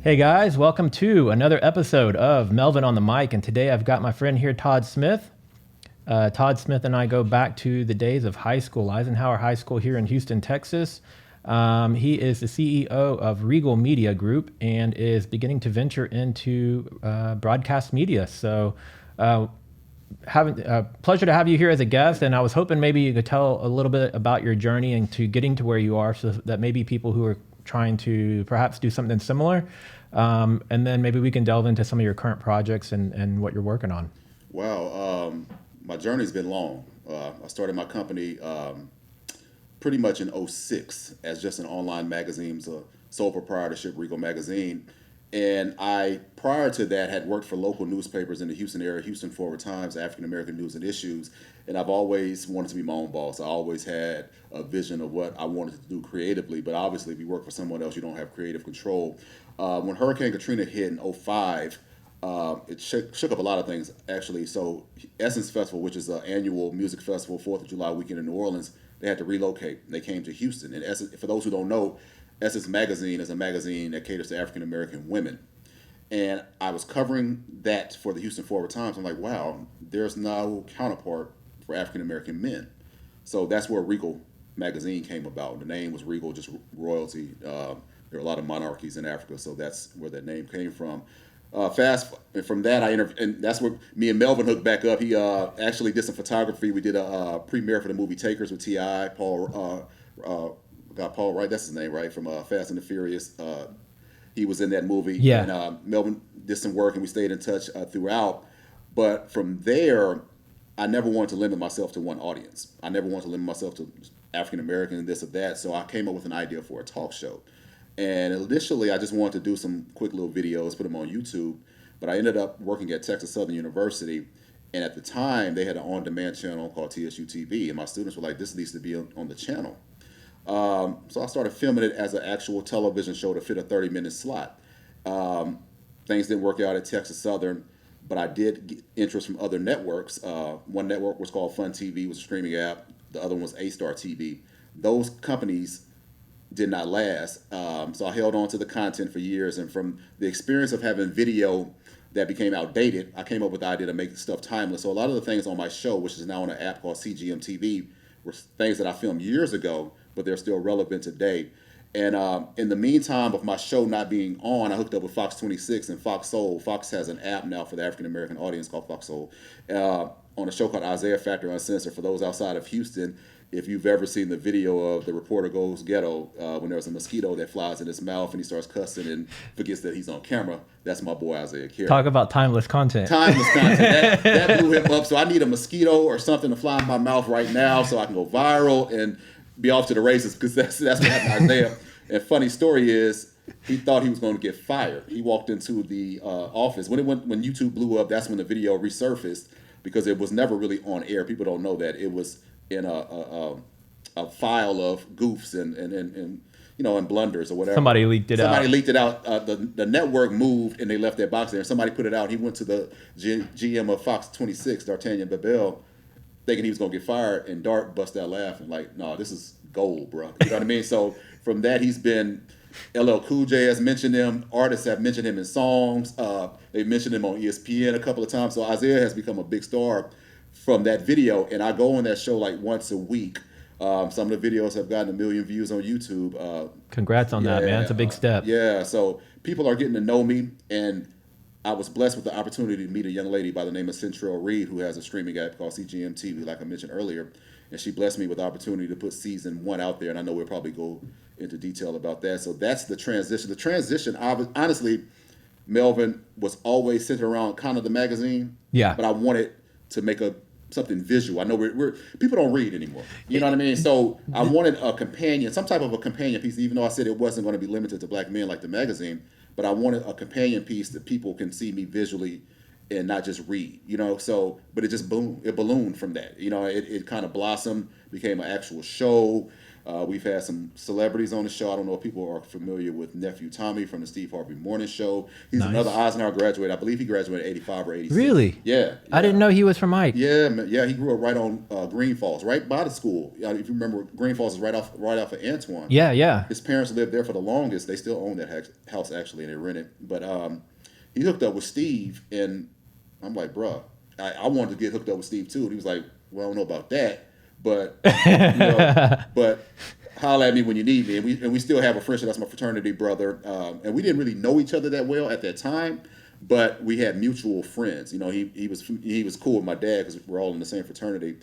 Hey guys, welcome to another episode of Melvin on the Mic. And today I've got my friend here, Todd Smith. Todd Smith and I go back to the days of high school, Eisenhower High School here in Houston, Texas. He is the CEO of Regal Media Group and is beginning to venture into broadcast media. So pleasure to have you here as a guest. And I was hoping maybe you could tell a little bit about your journey into getting to where you are, so that maybe people who are trying to perhaps do something similar. And then maybe we can delve into some of your current projects and what you're working on. Wow, my journey's been long. I started my company pretty much in '06 as just an online magazine, so sole proprietorship, Regal Magazine. And I, prior to that, had worked for local newspapers in the Houston area, Houston Forward Times, African American News and Issues. And I've always wanted to be my own boss. I always had a vision of what I wanted to do creatively, but obviously if you work for someone else, you don't have creative control. When Hurricane Katrina hit in '05, it shook up a lot of things, actually. So Essence Festival, which is an annual music festival, 4th of July weekend in New Orleans, they had to relocate. They came to Houston. And Essence, for those who don't know, Essence Magazine is a magazine that caters to African American women. And I was covering that for the Houston Forward Times. I'm like, wow, there's no counterpart for African American men. So that's where Regal Magazine came about. The name was Regal, just royalty. There are a lot of monarchies in Africa, so that's where that name came from. From that, and that's where me and Melvin hooked back up. He actually did some photography. We did a premiere for the movie Takers with T.I. Paul Wright, that's his name, right, from Fast and the Furious. He was in that movie. Yeah. And Melvin did some work, and we stayed in touch throughout. But from there, I never wanted to limit myself to one audience. I never wanted to limit myself to African American and this or that. So I came up with an idea for a talk show. And initially, I just wanted to do some quick little videos, put them on YouTube. But I ended up working at Texas Southern University. And at the time, they had an on-demand channel called TSU TV. And my students were like, this needs to be on the channel. So I started filming it as an actual television show to fit a 30-minute slot. Things didn't work out at Texas Southern, but I did get interest from other networks. One network was called Fun TV, was a streaming app. The other one was A-Star TV. Those companies did not last. So I held on to the content for years. And from the experience of having video that became outdated, I came up with the idea to make stuff timeless. So a lot of the things on my show, which is now on an app called CGM TV, were things that I filmed years ago, but they're still relevant today. And in the meantime of my show not being on, I hooked up with Fox 26 and Fox Soul. Fox has an app now for the African American audience called Fox Soul, on a show called Isaiah Factor Uncensored. For those outside of Houston, if you've ever seen the video of The Reporter Goes Ghetto, when there's a mosquito that flies in his mouth and he starts cussing and forgets that he's on camera, that's my boy Isaiah Carey. Talk about timeless content. Timeless content. That blew him up. So I need a mosquito or something to fly in my mouth right now so I can go viral and be off to the races, because that's what happened to Isaiah. And funny story is, he thought he was going to get fired. He walked into the office. When YouTube blew up, that's when the video resurfaced, because it was never really on air. People don't know that. It was in a file of goofs and blunders or whatever. Somebody leaked it out. Somebody leaked it out. The network moved and they left that box there. And somebody put it out. He went to the GM of Fox 26, D'Artagnan Babel, thinking he was going to get fired, and Dart bust out laughing like, no, this is gold, bro. You know what I mean? So from that, he's been, LL Cool J has mentioned him. Artists have mentioned him in songs. They've mentioned him on ESPN a couple of times. So Isaiah has become a big star from that video. And I go on that show like once a week. Some of the videos have gotten 1 million views on YouTube. Congrats on that, man. It's a big step. Yeah, so people are getting to know me, and I was blessed with the opportunity to meet a young lady by the name of Centrell Reed, who has a streaming app called CGM TV, like I mentioned earlier. And she blessed me with the opportunity to put season 1 out there, and I know we'll probably go into detail about that. So that's the transition. The transition, honestly, Melvin, was always centered around kind of the magazine. Yeah. But I wanted to make something visual. I know we're people don't read anymore. You know what I mean? So I wanted a companion, some type of a companion piece, even though I said it wasn't going to be limited to black men like the magazine. But I wanted a companion piece that people can see me visually and not just read, so, but it just ballooned from that. It kind of blossomed, became an actual show. We've had some celebrities on the show. I don't know if people are familiar with nephew Tommy from the Steve Harvey Morning Show. He's Nice. another Eisenhower graduate. I believe he graduated 85 or 86. Really? Yeah. I didn't know he was from Ike. Yeah, yeah, he grew up right on Green Falls, right by the school. If you remember, Green Falls is right off of Antoine. Yeah. His parents lived there for the longest. They still own that house actually, and they rent it. But he hooked up with Steve, and I'm like, bruh, I wanted to get hooked up with Steve too. And he was like, well, I don't know about that, but but holler at me when you need me. And we still have a friendship. That's my fraternity brother, and we didn't really know each other that well at that time. But we had mutual friends. He was cool with my dad because we're all in the same fraternity.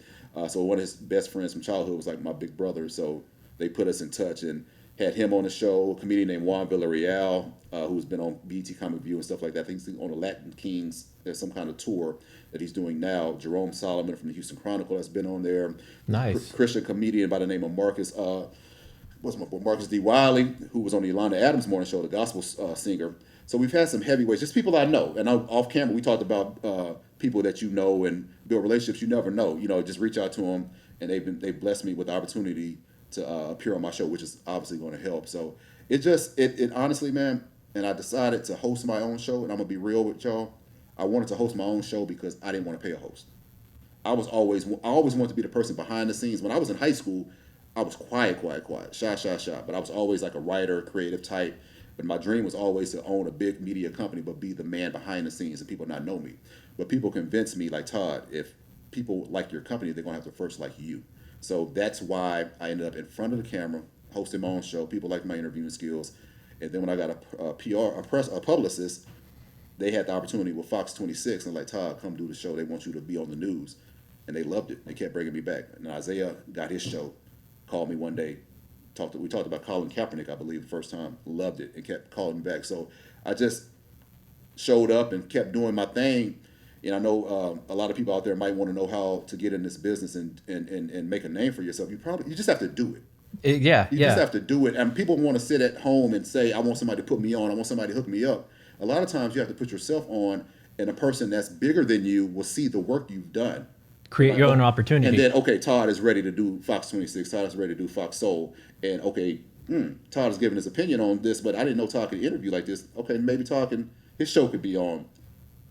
So one of his best friends from childhood was like my big brother. So they put us in touch and had him on the show. A comedian named Juan Villarreal, who's been on BET Comic View and stuff like that. I think he's on the Latin Kings. There's some kind of tour that he's doing now. Jerome Solomon from the Houston Chronicle has been on there. Nice. Christian comedian by the name of Marcus. What's my boy? Marcus D. Wiley, who was on the Yolanda Adams Morning Show, the gospel singer. So we've had some heavyweights, just people I know. And off camera, we talked about people that you know and build relationships you never know. Just reach out to them, and they've blessed me with the opportunity to appear on my show, which is obviously going to help. So it honestly, man, and I decided to host my own show, and I'm going to be real with y'all. I wanted to host my own show because I didn't want to pay a host. I always wanted to be the person behind the scenes. When I was in high school, I was quiet, shy. But I was always like a writer, creative type. But my dream was always to own a big media company, but be the man behind the scenes and people not know me. But people convinced me, like, Todd, if people like your company, they're going to have to first like you. So that's why I ended up in front of the camera, hosting my own show. People liked my interviewing skills. And then when I got a publicist, they had the opportunity with Fox 26. And like, Todd, come do the show. They want you to be on the news. And they loved it. They kept bringing me back. And Isaiah got his show, called me one day. We talked about Colin Kaepernick, I believe, the first time. Loved it and kept calling me back. So I just showed up and kept doing my thing. And I know a lot of people out there might want to know how to get in this business and make a name for yourself. You just have to do it. You just have to do it. And people want to sit at home and say, I want somebody to put me on. I want somebody to hook me up. A lot of times you have to put yourself on, and a person that's bigger than you will see the work you've done. Create your own opportunity. And then, okay, Todd is ready to do Fox 26. Todd is ready to do Fox Soul. And, okay, Todd is giving his opinion on this, but I didn't know Todd could interview like this. Okay, maybe his show could be on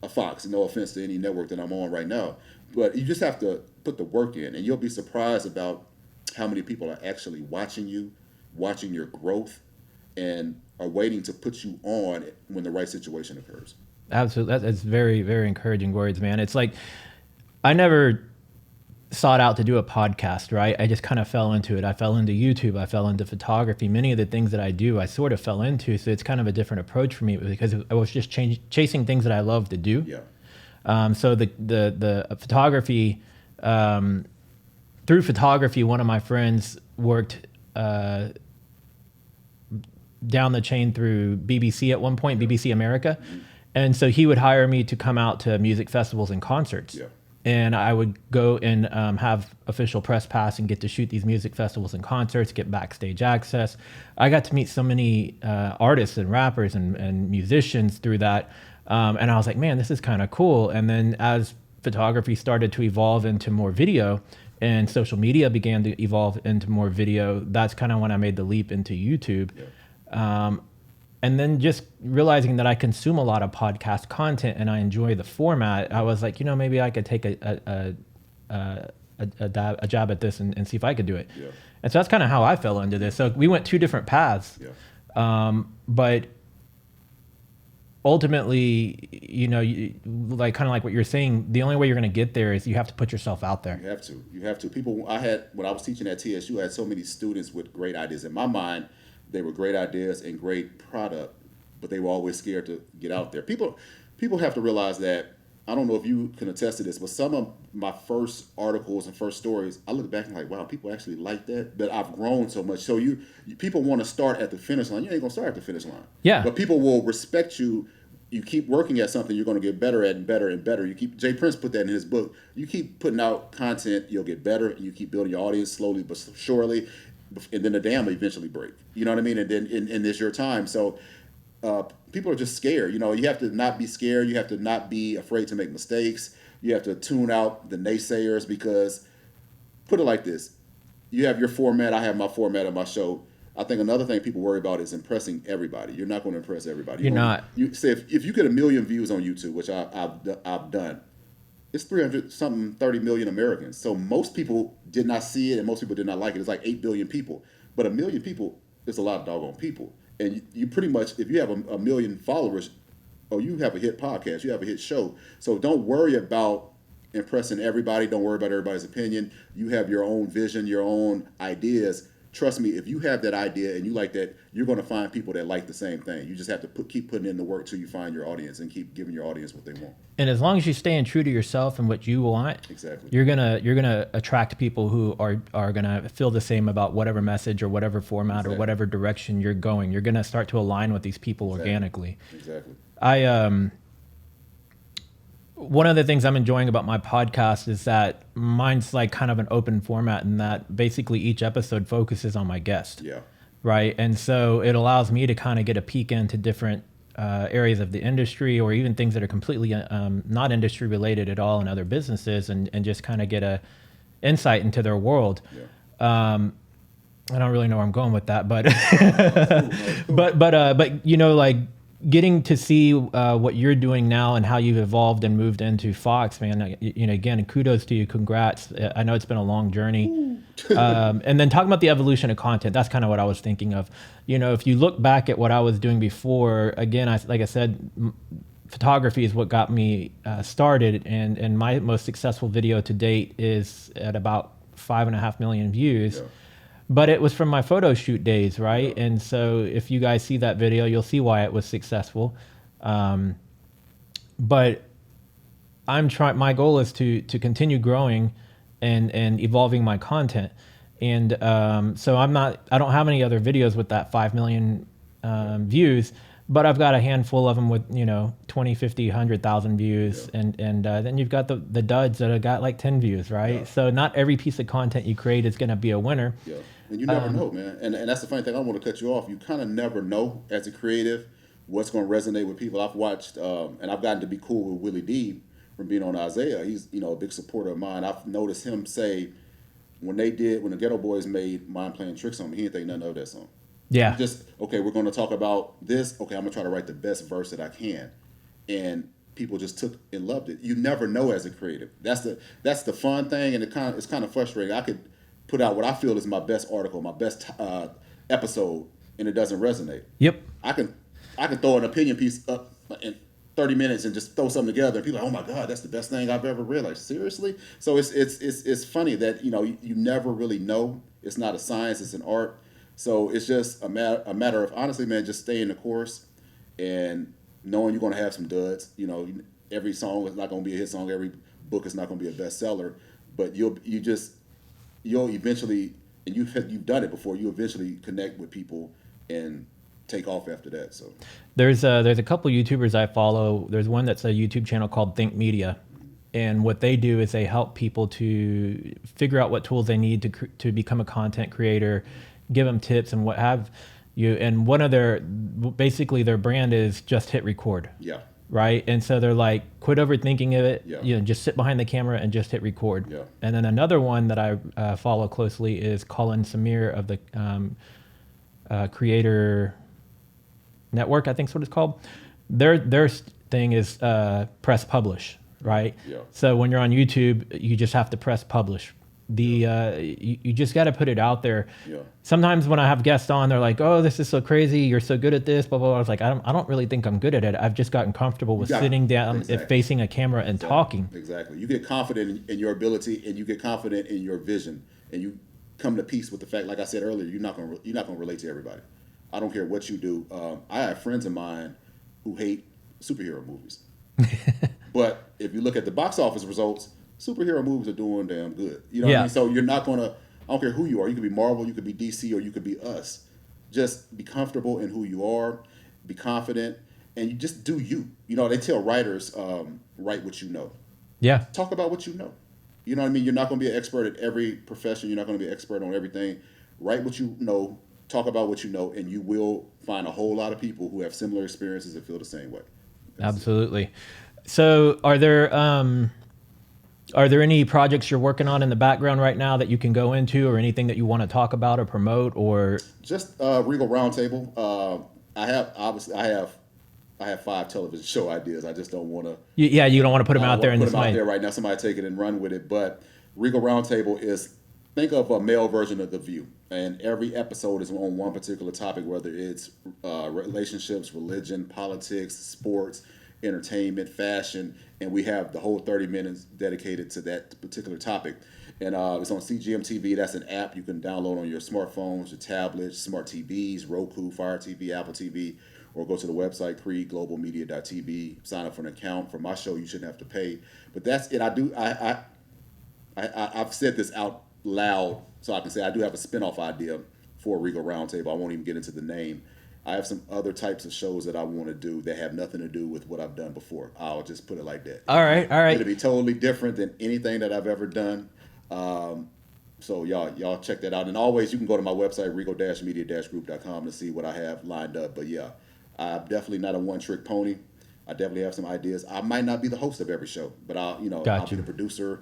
a Fox. No offense to any network that I'm on right now. But you just have to put the work in, and you'll be surprised about how many people are actually watching you, watching your growth, and are waiting to put you on when the right situation occurs. Absolutely. That's very, very encouraging words, man. It's like, I never sought out to do a podcast, right? I just kind of fell into it. I fell into YouTube. I fell into photography. Many of the things that I do, I sort of fell into. So it's kind of a different approach for me because I was just chasing things that I love to do. Yeah. So the photography, through photography, one of my friends worked down the chain through BBC at one point, BBC America. Mm-hmm. And so he would hire me to come out to music festivals and concerts. Yeah. And I would go and have official press pass and get to shoot these music festivals and concerts, get backstage access. I got to meet so many artists and rappers and musicians through that. And I was like, man, this is kind of cool. And then as photography started to evolve into more video and social media began to evolve into more video, that's kind of when I made the leap into YouTube. Yeah. And then just realizing that I consume a lot of podcast content and I enjoy the format, I was like, maybe I could take a jab at this and see if I could do it. Yeah. And so that's kind of how I fell into this. So we went two different paths. Yeah. But ultimately, like kind of like what you're saying, the only way you're going to get there is you have to put yourself out there. You have to. When I was teaching at TSU, I had so many students with great ideas. In my mind, they were great ideas and great product, but they were always scared to get out there. People have to realize that, I don't know if you can attest to this, but some of my first articles and first stories, I look back and like, wow, people actually like that. But I've grown so much. So people want to start at the finish line. You ain't going to start at the finish line. Yeah. But people will respect you. You keep working at something, you're going to get better at and better and better. Jay Prince put that in his book. You keep putting out content, you'll get better. You keep building your audience slowly but surely. And then the dam will eventually break. You know what I mean? And then and it's your time. So people are just scared. You have to not be scared. You have to not be afraid to make mistakes. You have to tune out the naysayers because, put it like this, you have your format. I have my format of my show. I think another thing people worry about is impressing everybody. You're not going to impress everybody. You're not. You say if you get 1 million views on YouTube, which I've done, it's 300 something 30 million Americans. So most people did not see it, and most people did not like it. It's like 8 billion people, but 1 million people is a lot of doggone people. And you pretty much, if you have a million followers, oh, you have a hit podcast, you have a hit show. So don't worry about impressing everybody. Don't worry about everybody's opinion. You have your own vision, your own ideas. Trust me, if you have that idea and you like that, you're going to find people that like the same thing. You just have to keep putting in the work till you find your audience and keep giving your audience what they want. And as long as you're staying true to yourself and what you want, exactly, you're gonna attract people who are gonna feel the same about whatever message or whatever format or whatever direction you're going. You're gonna start to align with these people organically. Exactly. One of the things I'm enjoying about my podcast is that mine's like kind of an open format, and that basically each episode focuses on my guest. Yeah. Right. And so it allows me to kind of get a peek into different areas of the industry, or even things that are completely not industry related at all in other businesses, and just kind of get a insight into their world. Yeah. I don't really know where I'm going with that, but but you know, like getting to see what you're doing now and how you've evolved and moved into Fox, man, you know, again, kudos to you. Congrats. I know it's been a long journey. And then talking about the evolution of content, that's kind of what I was thinking of. You know, if you look back at what I was doing before, again, like I said, photography is what got me started. And my most successful video to date is at about 5.5 million views. Yeah. But it was from my photo shoot days, right? Yeah. And so if you guys see that video, you'll see why it was successful. But I'm trying. My goal is to continue growing and evolving my content. And so I don't have any other videos with that 5 million views, but I've got a handful of them with, you know, 20, 50, 100,000 views. Yeah. And then you've got the duds that have got like 10 views, right? Yeah. So not every piece of content you create is going to be a winner. Yeah. And you never know, man. And that's the funny thing. I don't want to cut you off. You kind of never know as a creative what's going to resonate with people. I've watched, and I've gotten to be cool with Willie D from being on Isaiah. He's, you know, a big supporter of mine. I've noticed him say when the Ghetto Boys made Mind Playing Tricks on Me, he didn't think nothing of that song. Yeah. Just, okay, we're going to talk about this. Okay, I'm going to try to write the best verse that I can. And people just took and loved it. You never know as a creative. That's the fun thing, and it's kind of frustrating. I could put out what I feel is my best article, my best episode, and it doesn't resonate. Yep. I can throw an opinion piece up in 30 minutes and just throw something together, and people are like, oh my God, that's the best thing I've ever realized. Seriously? So it's funny that, you know, you never really know. It's not a science, it's an art. So it's just a matter of, honestly, man, just staying the course and knowing you're going to have some duds. You know, every song is not going to be a hit song. Every book is not going to be a bestseller. But you'll eventually, and you've done it before, you eventually connect with people and take off after that. So there's a couple YouTubers I follow. There's one that's a YouTube channel called Think Media. And what they do is they help people to figure out what tools they need to become a content creator, give them tips and what have you. And one of their brand is just hit record. Yeah. Right. And so they're like, quit overthinking it. Yeah. You know, just sit behind the camera and just hit record. Yeah. And then another one that I follow closely is Colin Samir of the Creator Network, I think is what it's called. Their thing is press publish. Right. Yeah. So when you're on YouTube, you just have to press publish. You just got to put it out there. Yeah. Sometimes when I have guests on, they're like, "Oh, this is so crazy. You're so good at this." Blah blah blah. I was like, I don't really think I'm good at it. I've just gotten comfortable with sitting down, facing a camera, and talking. Exactly. You get confident in your ability, and you get confident in your vision, and you come to peace with the fact, like I said earlier, you're not gonna relate to everybody. I don't care what you do. I have friends of mine who hate superhero movies, but if you look at the box office results, superhero movies are doing damn good. You know what I mean? So you're not going to, I don't care who you are. You could be Marvel, you could be DC, or you could be us. Just be comfortable in who you are, be confident, and you just do you. You know, they tell writers, write what you know. Yeah. Talk about what you know. You know what I mean? You're not going to be an expert at every profession. You're not going to be an expert on everything. Write what you know, talk about what you know, and you will find a whole lot of people who have similar experiences and feel the same way. Absolutely. So are there... Are there any projects you're working on in the background right now that you can go into, or anything that you want to talk about or promote, or Just Regal Roundtable. I have 5 television show ideas. I just don't want to. yeah, you don't want to put them I out don't there want in to this put them out mic? there right now. Somebody take it and run with it. But Regal Roundtable is, think of a male version of The View, and every episode is on one particular topic, whether it's relationships, religion, politics, sports, entertainment, fashion, and we have the whole 30 minutes dedicated to that particular topic. And it's on CGM-TV. That's an app you can download on your smartphones, your tablets, smart TVs, Roku, Fire TV, Apple TV, or go to the website, creedglobalmedia.tv, sign up for an account. For my show, you shouldn't have to pay. But that's it. I've said this out loud, so I can say I do have a spinoff idea for Regal Roundtable. I won't even get into the name. I have some other types of shows that I want to do that have nothing to do with what I've done before. I'll just put it like that. All right. It'll be totally different than anything that I've ever done. So y'all check that out. And always, you can go to my website, regal-media-group.com, to see what I have lined up. But yeah, I'm definitely not a one-trick pony. I definitely have some ideas. I might not be the host of every show, but I'll be the producer,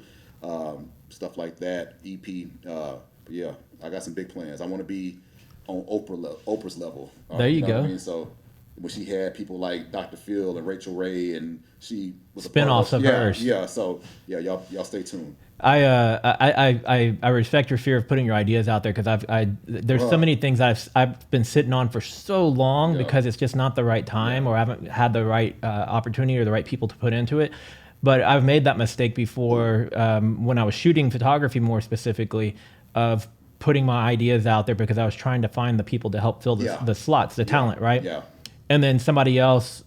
stuff like that, EP. But yeah, I got some big plans. I want to be on Oprah's level. There you go. What I mean? So when she had people like Dr. Phil and Rachel Ray, and she was Spinoffs of hers. Yeah. So yeah, y'all stay tuned. I respect your fear of putting your ideas out there, because there's so many things I've been sitting on for so long because it's just not the right time, or I haven't had the right opportunity or the right people to put into it. But I've made that mistake before when I was shooting photography, more specifically, of putting my ideas out there because I was trying to find the people to help fill the slots, the talent, right? Yeah. And then somebody else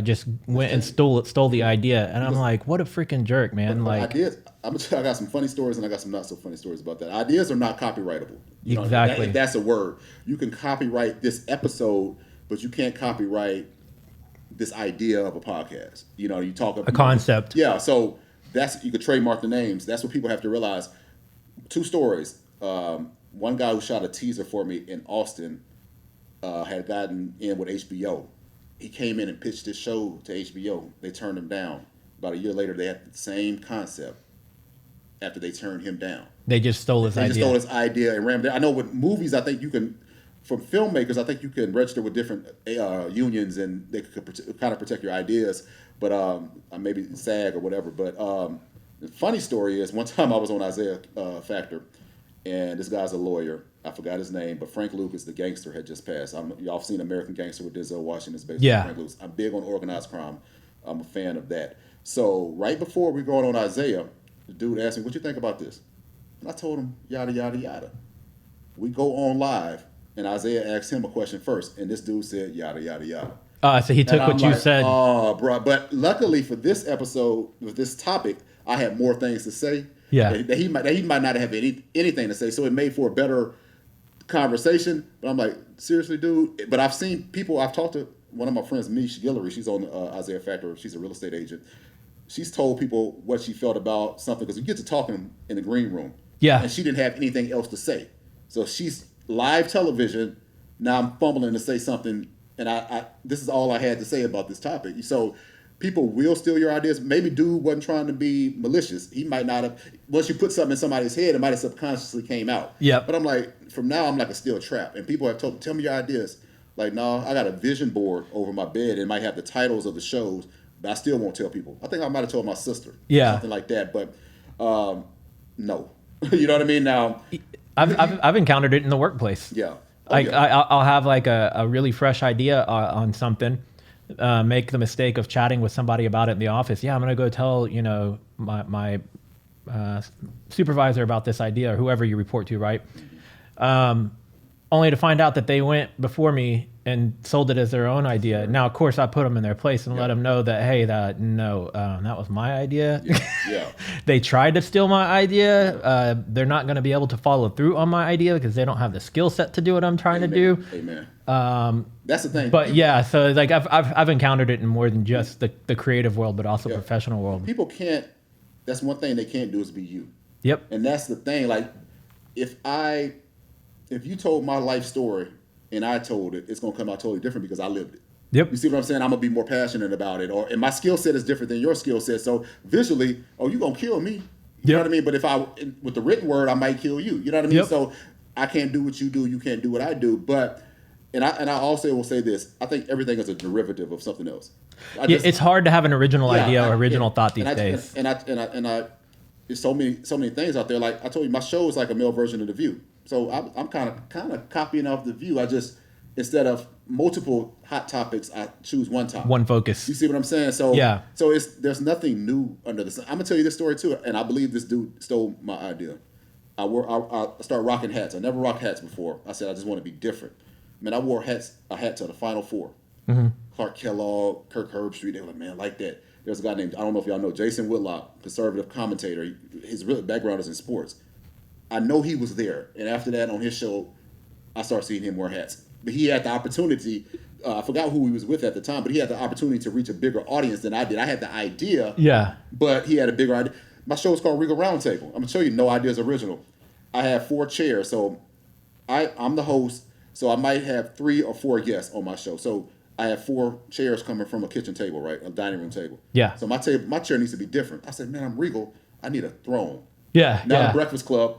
just went and stole the idea, and I'm like, what a freaking jerk, man! But like ideas, I got some funny stories and I got some not so funny stories about that. Ideas are not copyrightable. Exactly. If that's a word. You can copyright this episode, but you can't copyright this idea of a podcast. You talk about a concept. Yeah, so you could trademark the names. That's what people have to realize. 2 stories. One guy who shot a teaser for me in Austin had gotten in with HBO. He came in and pitched his show to HBO. They turned him down. About a year later, they had the same concept after they turned him down. They just stole his idea. They just stole his idea and ran. I know with movies, I think you can, from filmmakers, I think you can register with different unions and they could kind of protect your ideas. But maybe SAG or whatever. But the funny story is, one time I was on Isaiah Factor, and this guy's a lawyer. I forgot his name, but Frank Lucas, the gangster, had just passed. Y'all have seen American Gangster with Denzel Washington's based on Frank Lucas. I'm big on organized crime. I'm a fan of that. So right before we going on Isaiah, the dude asked me, "What you think about this?" And I told him, yada, yada, yada. We go on live, and Isaiah asked him a question first, and this dude said, yada, yada, yada. So he took what you said. Oh, bro. But luckily for this episode, with this topic, I had more things to say. Yeah. That he might not have anything to say. So it made for a better conversation. But I'm like, seriously, dude? But I've talked to one of my friends, Mish Guillory. She's on Isaiah Factor. She's a real estate agent. She's told people what she felt about something, because we get to talking in the green room. Yeah. And she didn't have anything else to say. So she's live television. Now I'm fumbling to say something, and I this is all I had to say about this topic. So people will steal your ideas. Maybe dude wasn't trying to be malicious. He might not have. Once you put something in somebody's head, it might have subconsciously came out. Yeah. But I'm like, from now, I'm like a steel trap. And people have told me, tell me your ideas. Like, no, I got a vision board over my bed, and it might have the titles of the shows, but I still won't tell people. I think I might have told my sister. Yeah. Something like that. But no. You know what I mean? Now, I've encountered it in the workplace. yeah. I'll have like a really fresh idea on something, make the mistake of chatting with somebody about it in the office. Yeah, I'm gonna go tell my supervisor about this idea, or whoever you report to, right? Only to find out that they went before me and sold it as their own idea. Now, of course, I put them in their place and let them know that, hey, that was my idea. Yeah. They tried to steal my idea. They're not going to be able to follow through on my idea because they don't have the skill set to do what I'm trying to do. Amen. That's the thing. But yeah, so like I've encountered it in more than just the creative world, but also professional world. People can't. That's one thing they can't do is be you. Yep. And that's the thing. Like, if you told my life story and I told it, it's gonna come out totally different because I lived it. Yep. You see what I'm saying? I'm gonna be more passionate about it, and my skill set is different than your skill set. So visually, oh, you gonna kill me? You know what I mean? But if with the written word, I might kill you. You know what I mean? Yep. So I can't do what you do. You can't do what I do. But and I also will say this: I think everything is a derivative of something else. It's hard to have an original idea or original thought these days. There's so many things out there. Like I told you, my show is like a male version of The View. So I'm kind of copying off The View. I just, instead of multiple hot topics, I choose one topic. One focus. You see what I'm saying? So yeah. So there's nothing new under the sun. I'm gonna tell you this story too, and I believe this dude stole my idea. I started rocking hats. I never rocked hats before. I said I just want to be different. Man, I wore a hat to the Final Four. Mm-hmm. Clark Kellogg, Kirk Herbstreit. They were like, man, I like that. There's a guy named, I don't know if y'all know, Jason Whitlock, conservative commentator. His real background is in sports. I know he was there. And after that, on his show, I started seeing him wear hats. But he had the opportunity, I forgot who he was with at the time, but he had the opportunity to reach a bigger audience than I did. I had the idea, but he had a bigger idea. My show is called Regal Roundtable. I'm going to show you No Ideas Original. I have 4 chairs, so I'm the host, so I might have 3 or 4 guests on my show. So I have 4 chairs coming from a kitchen table, right? A dining room table. Yeah. So my chair needs to be different. I said, man, I'm Regal. I need a throne. Yeah. Now the Breakfast Club,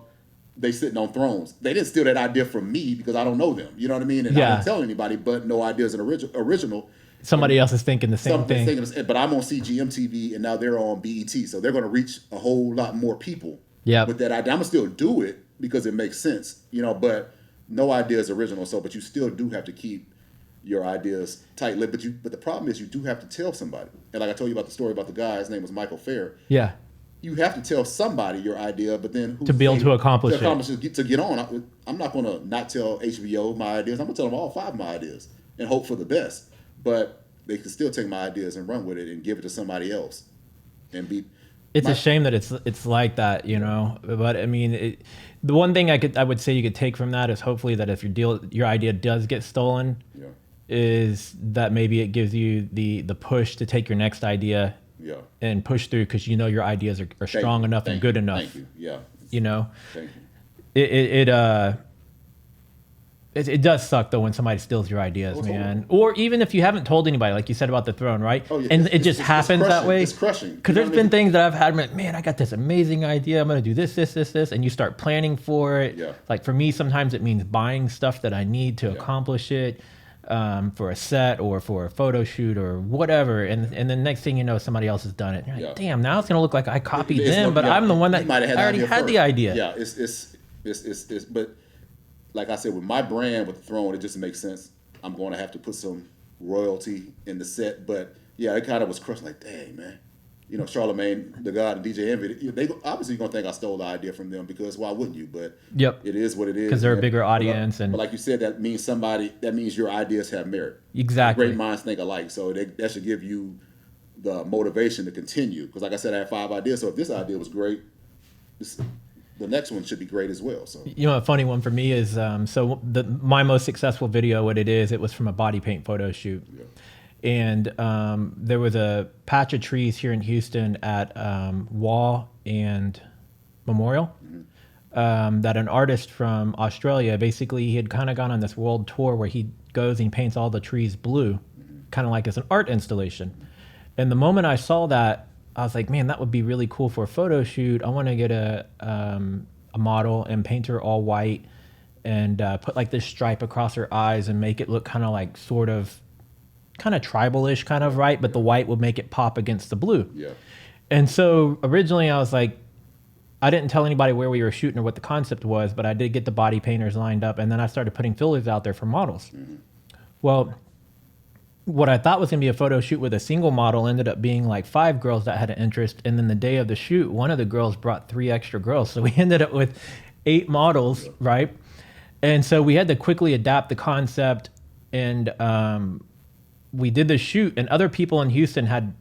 they sitting on thrones. They didn't steal that idea from me because I don't know them. You know what I mean? And I didn't tell anybody, but No Ideas an original. Somebody else is thinking the same thing. But I'm on CGM TV and now they're on BET. So they're going to reach a whole lot more people with that idea. I'm going to still do it because it makes sense, you know, but No Ideas original. So, but you still do have to keep your ideas tight-lipped, but the problem is you do have to tell somebody. And like I told you about the story about the guy, his name was Michael Fair. Yeah. You have to tell somebody your idea, but then to be able to accomplish it. To get on. I'm not going to not tell HBO my ideas. I'm going to tell them all 5 of my ideas and hope for the best. But they can still take my ideas and run with it and give it to somebody else and be. It's a shame that it's like that, you know. But I mean, the one thing I would say you could take from that is hopefully that if your idea does get stolen, is that maybe it gives you the push to take your next idea and push through because you know your ideas are strong enough and good enough. Thank you. Yeah. You know. Thank you. It does suck though when somebody steals your ideas, man. Or even if you haven't told anybody, like you said about the throne, right? Oh, yeah. And it just happens that way. It's crushing. Because there's been things that I've had, man, I got this amazing idea. I'm going to do this, and you start planning for it. Yeah. Like for me, sometimes it means buying stuff that I need to accomplish it, for a set or for a photo shoot or whatever. And the next thing you know, somebody else has done it. You're like, damn, now it's going to look like I copied them, but I'm the one that already had the idea. Yeah, it's but. Like I said, with my brand, with the throne, it just makes sense. I'm going to have to put some royalty in the set. But, yeah, it kind of was crushed like, dang, man. You know, Charlemagne, the God, and DJ Envy, they obviously going to think I stole the idea from them because why wouldn't you? But it is what it is. Because they're a bigger audience. But like you said, that means your ideas have merit. Exactly. Great minds think alike. So that should give you the motivation to continue. Because like I said, I had 5 ideas. So if this idea was great, the next one should be great as well. So you know, a funny one for me is my most successful video. What it was from a body paint photo shoot, and there was a patch of trees here in Houston at Wall and Memorial that an artist from Australia, basically he had kind of gone on this world tour where he goes and he paints all the trees blue, kind of like as an art installation. And the moment I saw that, I was like, man, that would be really cool for a photo shoot. I want to get a model and paint her all white and put like this stripe across her eyes and make it look kind of like kind of tribal-ish kind of, right? But the white would make it pop against the blue. Yeah. And so originally I was like, I didn't tell anybody where we were shooting or what the concept was, but I did get the body painters lined up. And then I started putting fillers out there for models. Mm-hmm. Well, what I thought was going to be a photo shoot with a single model ended up being like 5 girls that had an interest. And then the day of the shoot, one of the girls brought 3 extra girls. So we ended up with 8 models, right? And so we had to quickly adapt the concept. And we did the shoot. And other people in Houston had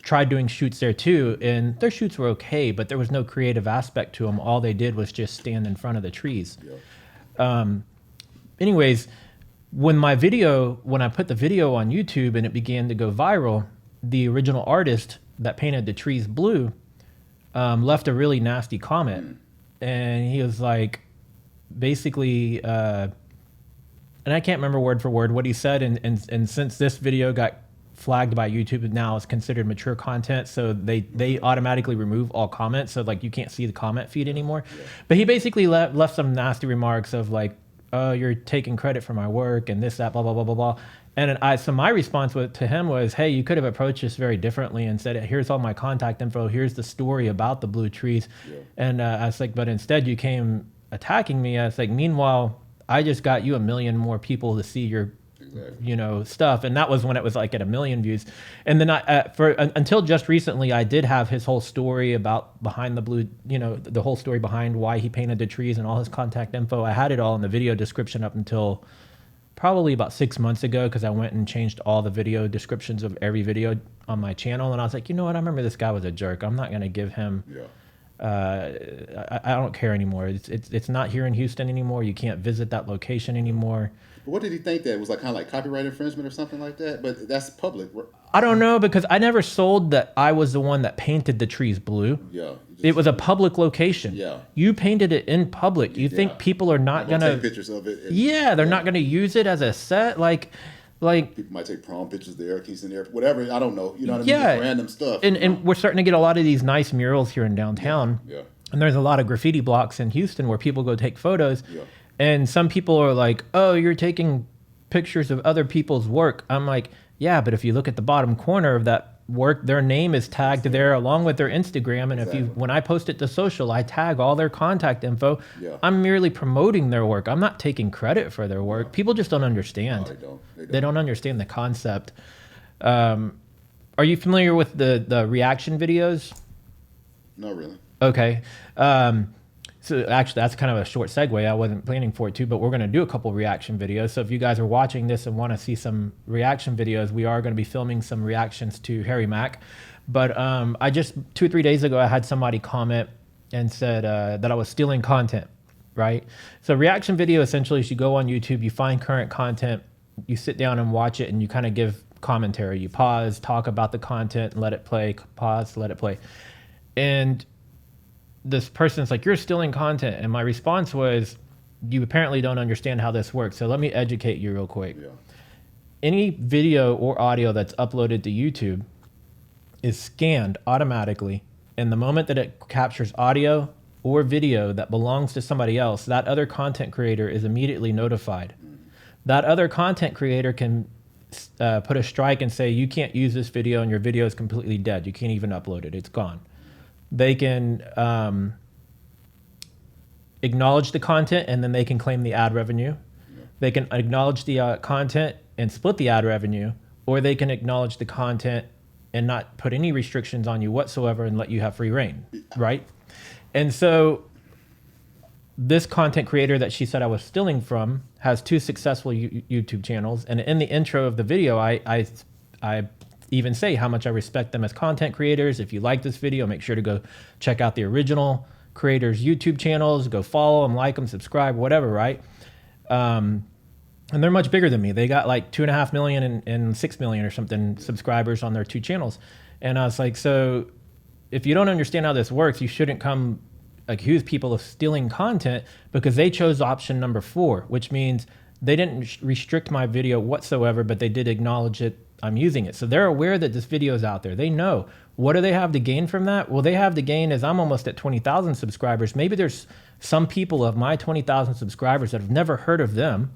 tried doing shoots there too. And their shoots were okay, but there was no creative aspect to them. All they did was just stand in front of the trees. Yeah. Anyways, when I put the video on YouTube and it began to go viral, the original artist that painted the trees blue left a really nasty comment. And he was like, basically, and I can't remember word for word what he said. And since this video got flagged by YouTube now as considered mature content, so they automatically remove all comments, so like you can't see the comment feed anymore. But he basically left some nasty remarks of like, oh, you're taking credit for my work and this, that, blah, blah, blah, blah, blah. And so my response to him was, hey, you could have approached this very differently and said, here's all my contact info, here's the story about the blue trees. And I was like, but instead you came attacking me. I was like, meanwhile, I just got you 1 million more people to see your stuff, and that was when it was like at 1 million views. And then until just recently, I did have his whole story about behind the blue, the whole story behind why he painted the trees and all his contact info. I had it all in the video description up until probably about 6 months ago, because I went and changed all the video descriptions of every video on my channel, and I was like, you know what, I remember this guy was a jerk. I'm not going to give him I don't care anymore. It's not here in Houston anymore. You can't visit that location anymore. But what did he think that it was, like kind of like copyright infringement or something like that? But that's public. I don't know, because I never sold that I was the one that painted the trees blue. Yeah. It was a public location. Yeah. You painted it in public. You think people are not going to take pictures of it? They're not going to use it as a set. Like people might take prom pictures there, keys in there, whatever. I don't know. You know what I mean? Just random stuff. And we're starting to get a lot of these nice murals here in downtown. Yeah. And there's a lot of graffiti blocks in Houston where people go take photos. Yeah. And some people are like, oh, you're taking pictures of other people's work. I'm like, yeah, but if you look at the bottom corner of that work, their name is tagged there along with their Instagram. And when I post it to social, I tag all their contact info. Yeah. I'm merely promoting their work. I'm not taking credit for their work. People just don't understand. No, they don't understand the concept. Are you familiar with the reaction videos? Not really. Okay. So actually, that's kind of a short segue. I wasn't planning for it too, but we're going to do a couple reaction videos. So if you guys are watching this and want to see some reaction videos, we are going to be filming some reactions to Harry Mack. But I just 2 or 3 days ago, I had somebody comment and said that I was stealing content, right? So reaction video essentially is you go on YouTube, you find current content, you sit down and watch it, and you kind of give commentary. You pause, talk about the content, let it play, pause, let it play. And this person's like, you're stealing content. And my response was, you apparently don't understand how this works. So let me educate you real quick. Yeah. Any video or audio that's uploaded to YouTube is scanned automatically. And the moment that it captures audio or video that belongs to somebody else, that other content creator is immediately notified. That other content creator can put a strike and say, you can't use this video and your video is completely dead. You can't even upload it. It's gone. They can acknowledge the content, and then they can claim the ad revenue. Yeah. They can acknowledge the content and split the ad revenue, or they can acknowledge the content and not put any restrictions on you whatsoever and let you have free reign, right? And so this content creator that she said I was stealing from has 2 successful YouTube channels. And in the intro of the video, I even say how much I respect them as content creators. If you like this video, make sure to go check out the original creators' YouTube channels, go follow them, like them, subscribe, whatever, right? And they're much bigger than me. They got like 2.5 million and 6 million or something subscribers on their 2 channels. And I was like, so if you don't understand how this works, you shouldn't come accuse people of stealing content, because they chose option number 4, which means they didn't restrict my video whatsoever, but they did acknowledge it. I'm using it. So they're aware that this video is out there. They know. What do they have to gain from that? Well, they have to gain is I'm almost at 20,000 subscribers. Maybe there's some people of my 20,000 subscribers that have never heard of them,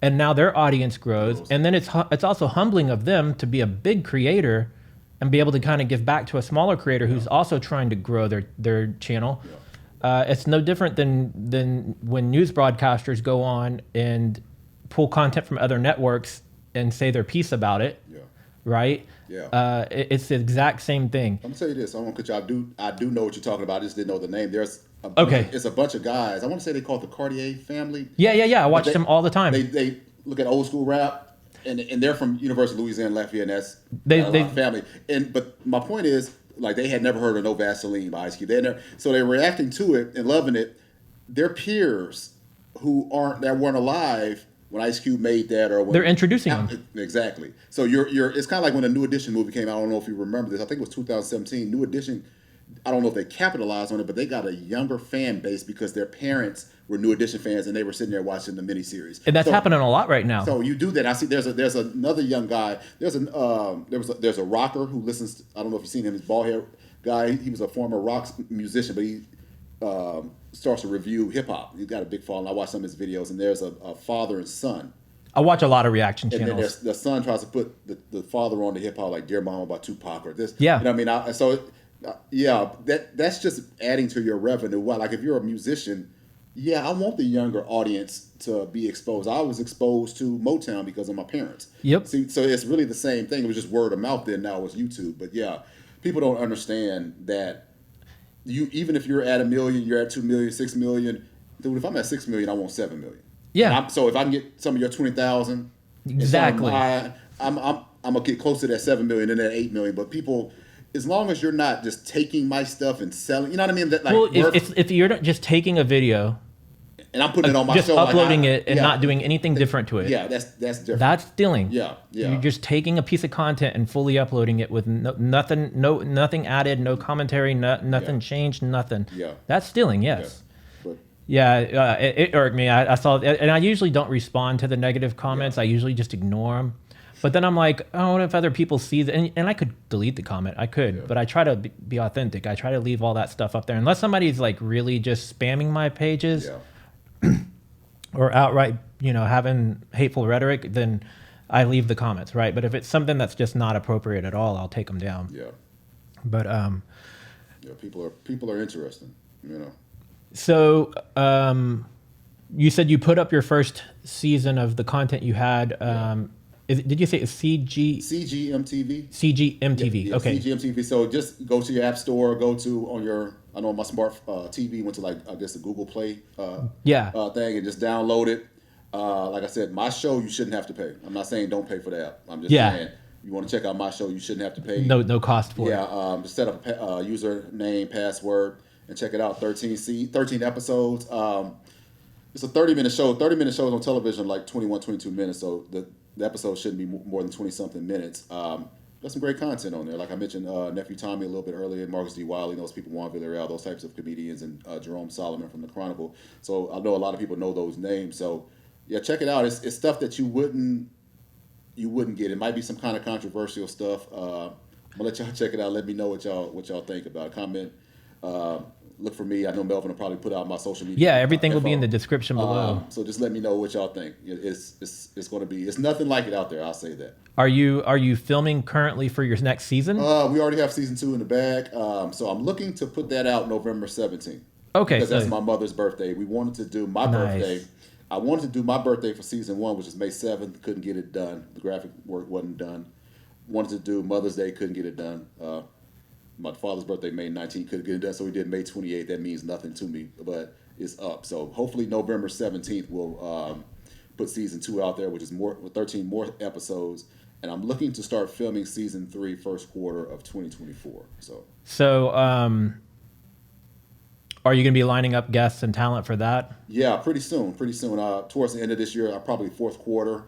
and now their audience grows. And then it's also humbling of them to be a big creator and be able to kind of give back to a smaller creator who's also trying to grow their channel. It's no different than when news broadcasters go on and pull content from other networks and say their piece about it, right? Yeah. It's the exact same thing. I'm gonna tell you this. I want to cut you. I do know what you're talking about. I just didn't know the name. It's a bunch of guys. I want to say they call it the Cartier family. Yeah. I watch them all the time. They look at old school rap, and they're from University of Louisiana Lafayette, and that's they family. But my point is, like, they had never heard of No Vaseline by Ice Cube. So they're reacting to it and loving it. Their peers who weren't alive when Ice Cube made that, or when they're introducing them. Exactly. So it's kind of like when the New Edition movie came out. I don't know if you remember this. I think it was 2017. New Edition I don't know if they capitalized on it, but they got a younger fan base because their parents were New Edition fans and they were sitting there watching the miniseries. And that's happening a lot right now. So you do that. I see. There's another young guy. There's a rocker who listens. I don't know if you've seen him. He's bald hair guy. He was a former rock musician, but he starts to review hip hop. He's got a big following. I watch some of his videos, and there's a father and son. I watch a lot of reaction And channels. then the son tries to put the father on the hip hop, like "Dear Mama" by Tupac or this. Yeah. You know what I mean? That's just adding to your revenue. Well, like if you're a musician, yeah, I want the younger audience to be exposed. I was exposed to Motown because of my parents. Yep. See, so it's really the same thing. It was just word of mouth then. Now it's YouTube. But yeah, people don't understand that even if you're at 1 million, you're at 2 million, 6 million. Dude, if I'm at 6 million, I want 7 million. Yeah. So if I can get some of your 20,000, Exactly. I'm gonna get close to that 7 million and that 8 million. But people, as long as you're not just taking my stuff and selling, you know what I mean? That, like, Well, if you're not just taking a video, and I'm putting it on my just show, uploading it and not doing anything different to it. Yeah, that's different. That's stealing. Yeah. You're just taking a piece of content and fully uploading it with nothing added, no commentary, nothing changed, nothing. Yeah. That's stealing. Yes. But Yeah, it irked me. I saw, and I usually don't respond to the negative comments. I usually just ignore them. But then I'm like, oh, what if other people see that? And I could delete the comment. I could, but I try to be authentic. I try to leave all that stuff up there. Unless somebody's like really just spamming my pages or outright, having hateful rhetoric, then I leave the comments, right? But if it's something that's just not appropriate at all, I'll take them down. Yeah. But people are interesting, So you said you put up your first season of the content you had. Did you say it's CGMTV? CGMTV. Yeah, Okay. CGMTV. So just go to your app store, go to on your, I know my smart TV went to the Google Play thing and just download it. Like I said, my show, you shouldn't have to pay. I'm not saying don't pay for the app. I'm just saying you want to check out my show, you shouldn't have to pay. No cost for it. Yeah, just set up a username, password, and check it out. 13 episodes. It's a 30-minute show. 30-minute shows on television like 21, 22 minutes. So the episode shouldn't be more than 20-something minutes. There's some great content on there. Like I mentioned, Nephew Tommy a little bit earlier, Marcus D. Wiley, those people, Juan Villarreal, those types of comedians, and Jerome Solomon from the Chronicle. So I know a lot of people know those names. So yeah, check it out. It's stuff that you wouldn't get. It might be some kind of controversial stuff. I'm gonna let y'all check it out. Let me know what y'all think about it. Comment. Look for me. I know Melvin will probably put out my social media. Yeah, everything will be in the description below. So just let me know what y'all think. It's going to be. It's nothing like it out there. I'll say that. Are you filming currently for your next season? We already have season 2 in the bag. So I'm looking to put that out November 17th. Okay, because that's my mother's birthday. We wanted to do my birthday. I wanted to do my birthday for season 1, which is May 7th. Couldn't get it done. The graphic work wasn't done. Wanted to do Mother's Day. Couldn't get it done. My father's birthday, May 19th, couldn't get it done, so we did May 28th. That means nothing to me, but it's up. So hopefully November 17th we'll put season 2 out there, which is 13 more episodes. And I'm looking to start filming season 3 first quarter of 2024. So are you going to be lining up guests and talent for that? Yeah, pretty soon. Towards the end of this year, probably fourth quarter.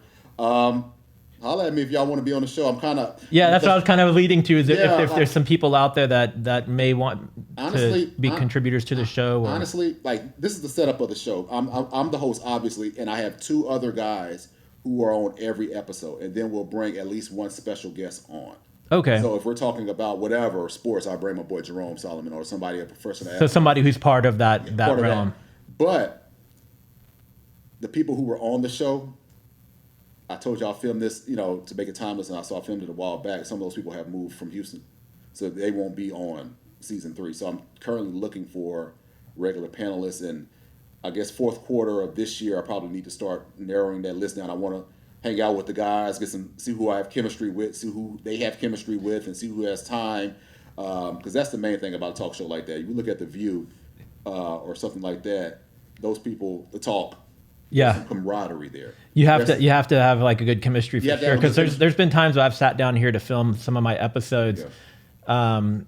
Holla at me if y'all want to be on the show. I'm kind of... Yeah, that's what I was kind of leading to, is if there's some people out there that may want to be contributors to the show. Honestly, like, this is the setup of the show. I'm the host, obviously, and I have 2 other guys who are on every episode, and then we'll bring at least one special guest on. Okay. So if we're talking about whatever sports, I'll bring my boy Jerome Solomon or somebody, a professional. So somebody who's part of that realm. But the people who were on the show, I told you I filmed this, to make it timeless, and I filmed it a while back. Some of those people have moved from Houston, so they won't be on season 3. So I'm currently looking for regular panelists, and I guess fourth quarter of this year, I probably need to start narrowing that list down. I want to hang out with the guys, see who I have chemistry with, see who they have chemistry with, and see who has time, because that's the main thing about a talk show like that. You look at The View or something like that, those people, the talk. Yeah, some camaraderie there. You have to have like a good chemistry for sure. Because there's been times where I've sat down here to film some of my episodes, and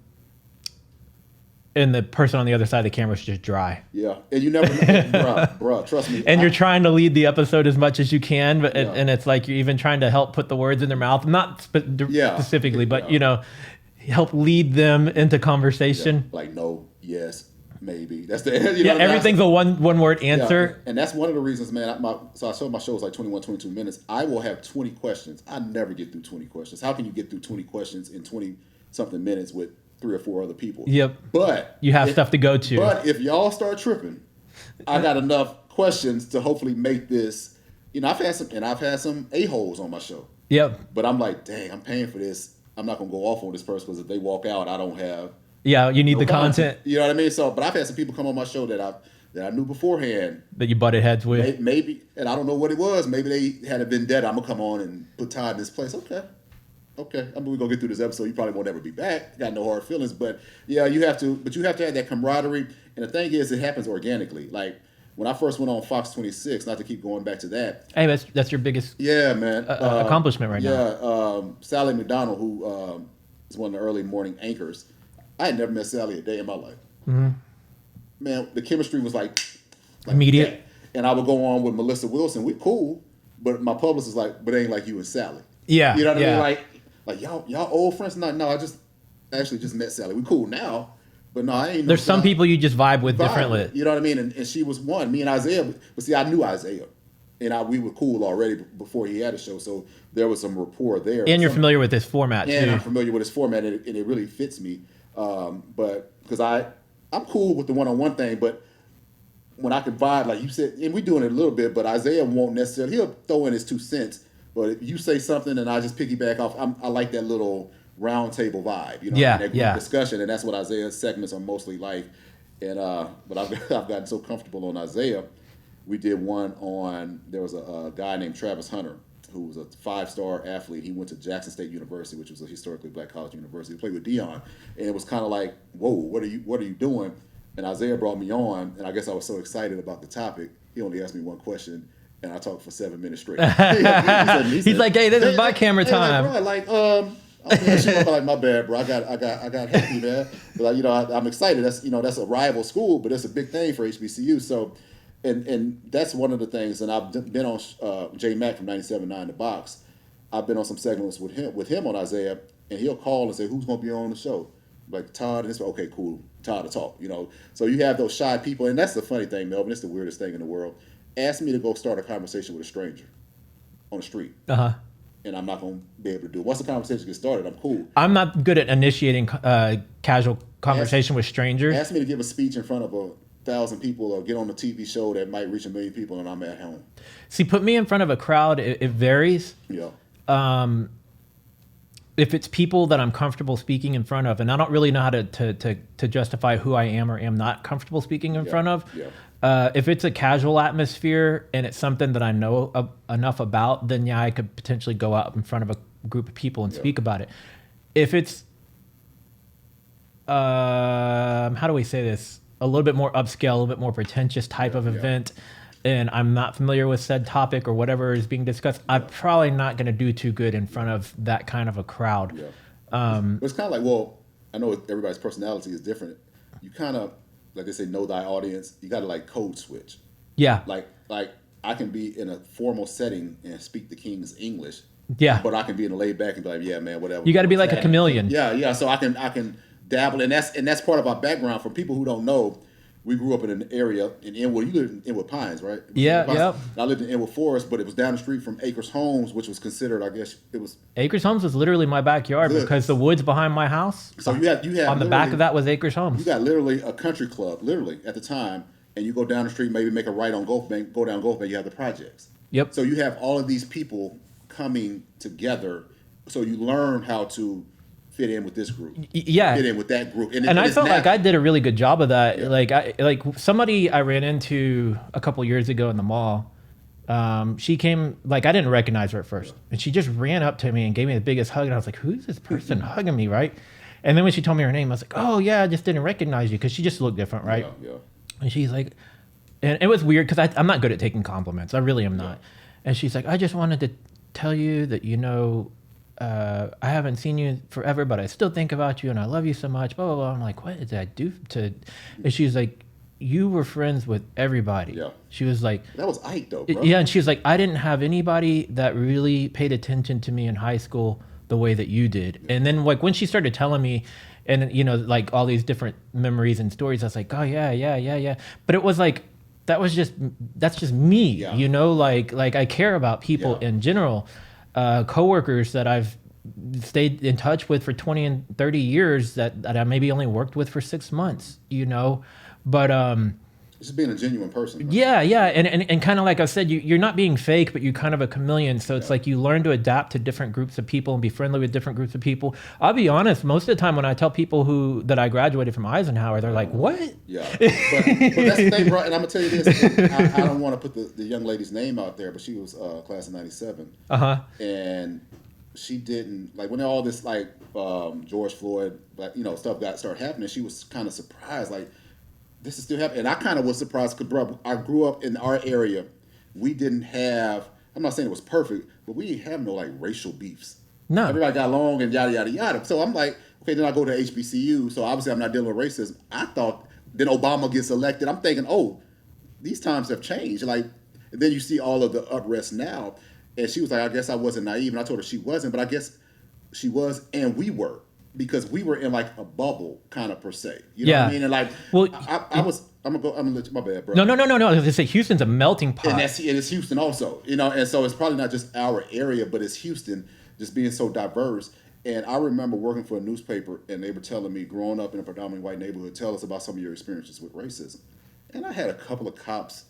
the person on the other side of the camera is just dry. Yeah, and you never know, bruh, trust me. And you're trying to lead the episode as much as you can, but and it's like you're even trying to help put the words in their mouth, not specifically, but help lead them into conversation. Like no, yes, maybe. That's the Everything's a one word answer. And that's one of the reasons, man. So I showed my show is like 21, 22 minutes. I will have 20 questions. I never get through 20 questions. How can you get through 20 questions in 20 something minutes with 3 or 4 other people? Yep. But you have stuff to go to. But if y'all start tripping, I got enough questions to hopefully make this. I've had some a-holes on my show. Yep. But I'm like, dang, I'm paying for this. I'm not gonna go off on this person because if they walk out, I don't have. Yeah, you need the content. You know what I mean? So, but I've had some people come on my show that I knew beforehand. That you butted heads with. Maybe, and I don't know what it was. Maybe they had a vendetta. I'm gonna come on and put Todd in his place. Okay. I mean, we're gonna get through this episode. You probably won't ever be back. Got no hard feelings, but yeah, you have to have that camaraderie. And the thing is, it happens organically. Like when I first went on Fox 26, not to keep going back to that. Hey, that's your biggest accomplishment right now. Yeah, Sally McDonald, who is one of the early morning anchors. I had never met Sally a day in my life. Mm-hmm. Man, the chemistry was like immediate. That. And I would go on with Melissa Wilson. We cool, but my publicist is like, but it ain't like you and Sally. Yeah, you know what I mean? Like y'all old friends? No, I just met Sally. We cool now, but no, I ain't. There's some people you just vibe with differently. You know what I mean? And she was one. Me and Isaiah, but see, I knew Isaiah, and we were cool already before he had a show, so there was some rapport there. And you're familiar with his format, and I'm familiar with his format, and it really fits me. But because I'm cool with the one-on-one thing, but when I can vibe, like you said, and we're doing it a little bit, but Isaiah won't necessarily, he'll throw in his 2 cents, but if you say something and I just piggyback off, I like that little round table vibe, that group discussion, and that's what Isaiah's segments are mostly like. And but I've gotten so comfortable on Isaiah. We did one on, there was a guy named Travis Hunter, who was a 5-star athlete. He went to Jackson State University, which was a historically black college university. He played with Deion, and it was kind of like, whoa, what are you doing? And Isaiah brought me on, and I guess I was so excited about the topic. He only asked me one question, and I talked for 7 minutes straight. He's like, hey, this is my camera time. Like, my bad, bro. I got happy, man. But I'm excited. That's a rival school, but it's a big thing for HBCU. So. And that's one of the things, and I've been on J Mac from 97.9 The Box. I've been on some segments with him on Isaiah, and he'll call and say, who's going to be on the show? Like Todd, and it's okay, cool, Todd to talk, So you have those shy people, and that's the funny thing, Melvin. It's the weirdest thing in the world. Ask me to go start a conversation with a stranger on the street. Uh-huh. And I'm not going to be able to do it. Once the conversation gets started, I'm cool. I'm not good at initiating casual conversation with strangers. Ask me to give a speech in front of 1,000 people or get on a TV show that might reach 1 million people, and I'm at home. See, put me in front of a crowd. It varies. Yeah. If it's people that I'm comfortable speaking in front of, and I don't really know how to justify who I am or am not comfortable speaking in front of. Yeah. If it's a casual atmosphere and it's something that I know enough about, then I could potentially go out in front of a group of people and speak about it. If it's, how do we say this? A little bit more upscale, a little bit more pretentious type of event, and I'm not familiar with said topic or whatever is being discussed, I'm probably not going to do too good in front of that kind of a crowd. Yeah. It's kind of like, I know everybody's personality is different. You kind of, like they say, know thy audience. You got to like code switch. Yeah. Like I can be in a formal setting and speak the King's English. Yeah. But I can be in a laid back and be like, yeah, man, whatever. You got to be like a chameleon. Yeah. So I can dabble, and that's part of our background. For people who don't know, we grew up in an area in Inwood. You lived in Inwood Pines, right? Yeah, yep. I lived in Inwood Forest, but it was down the street from Acres Homes, which was considered, I guess, it was. Acres Homes was literally my backyard because the woods behind my house. So you had on the back of that was Acres Homes. You got literally a country club, literally at the time, and you go down the street, maybe make a right on Gulf Bank, go down Gulf Bank. You have the projects. Yep. So you have all of these people coming together, so you learn how to fit in with this group. Yeah. Fit in with that group. And I felt like I did a really good job of that. Yeah. Like somebody I ran into a couple years ago in the mall, she came, like I didn't recognize her at first. And she just ran up to me and gave me the biggest hug. And I was like, who's this person hugging me, right? And then when she told me her name, I was like, oh yeah, I just didn't recognize you because she just looked different, right? Yeah. And she's like, and it was weird because I'm not good at taking compliments. I really am not. And she's like, I just wanted to tell you that, I haven't seen you forever, but I still think about you and I love you so much, blah, blah, blah. I'm like, what did I do to... And she's like, you were friends with everybody. Yeah. She was like... That was Ike, though, bro. Yeah, and she was like, I didn't have anybody that really paid attention to me in high school the way that you did. And then like when she started telling me, and you know, like all these different memories and stories, I was like, oh yeah. But it was like, that's just me, you know, like I care about people in general. Coworkers that I've stayed in touch with for 20 and 30 years that I maybe only worked with for 6 months, you know, but just being a genuine person. Right? Yeah. And kind of like I said, you're not being fake, but you're kind of a chameleon. So it's like you learn to adapt to different groups of people and be friendly with different groups of people. I'll be honest, most of the time when I tell people that I graduated from Eisenhower, they're like, what? Yeah. But that's the thing, bro. And I'm going to tell you this. I don't want to put the young lady's name out there, but she was class of 97. Uh-huh. And she didn't, like, when all this, like, George Floyd, you know, stuff started happening, she was kind of surprised, like, this is still happening. And I kind of was surprised because, bro, I grew up in our area. We didn't have, I'm not saying it was perfect, but we didn't have no, like, racial beefs. No. Everybody got along and yada, yada, yada. So I'm like, okay, then I go to HBCU, so obviously I'm not dealing with racism. I thought, then Obama gets elected. I'm thinking, oh, these times have changed. Like, and then you see all of the unrest now. And she was like, I guess I wasn't naive. And I told her she wasn't, but I guess she was, and we were. Because we were in like a bubble, kind of per se. You know what I mean? And like, well, I'm gonna let you, my bad, bro. No. I was gonna say Houston's a melting pot. And it's Houston also, you know. And so it's probably not just our area, but it's Houston just being so diverse. And I remember working for a newspaper, and they were telling me, growing up in a predominantly white neighborhood, tell us about some of your experiences with racism. And I had a couple of cops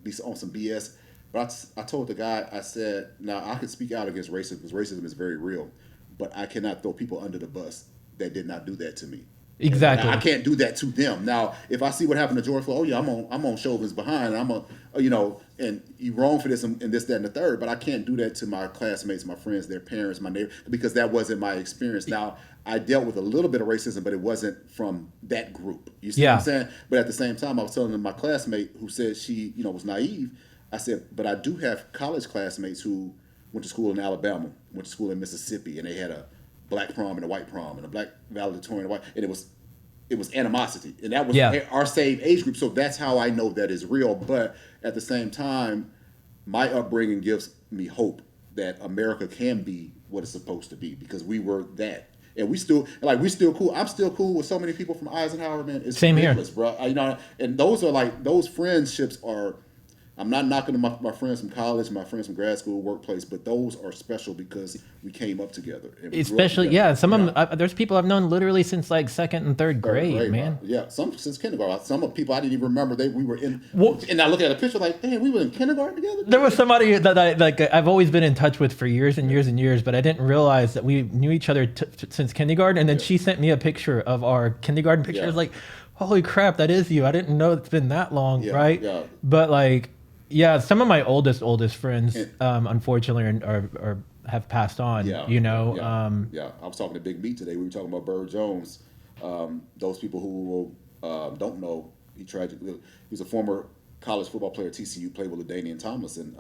be on some BS, but I told the guy, I said, now I can speak out against racism because racism is very real. But I cannot throw people under the bus that did not do that to me. Exactly. I can't do that to them. Now, if I see what happened to George Floyd, oh yeah, I'm on Chauvin's behind, and you know, and you wrong for this and this, that, and the third. But I can't do that to my classmates, my friends, their parents, my neighbor, because that wasn't my experience. Now, I dealt with a little bit of racism, but it wasn't from that group. You see what I'm saying? But at the same time, I was telling my classmate who said she, you know, was naive. I said, but I do have college classmates who went to school in Alabama, went to school in Mississippi, and they had a black prom and a white prom and a black valedictorian and a white, and it was animosity, and that was our same age group. So that's how I know that is real. But at the same time, my upbringing gives me hope that America can be what it's supposed to be because we were that, and we still cool. I'm still cool with so many people from Eisenhower, man. It's same ridiculous, here, bro. You know, and those friendships are. I'm not knocking my friends from college, my friends from grad school, workplace, but those are special because we came up together. And especially, together. Some of them, there's people I've known literally since like second and third grade, man. Right? Yeah, some since kindergarten. Some of people I didn't even remember we were in. And I look at a picture like, damn, we were in kindergarten together. There was somebody that I've always been in touch with for years and years and years, but I didn't realize that we knew each other since kindergarten. And then she sent me a picture of our kindergarten picture. I was like, holy crap, that is you. I didn't know it's been that long, right? Yeah. But like. Yeah, some of my oldest friends, unfortunately, are have passed on. You know. I was talking to Big Meat today. We were talking about Bird Jones. Those people who don't know, he was a former college football player at TCU, played with LaDainian Tomlinson.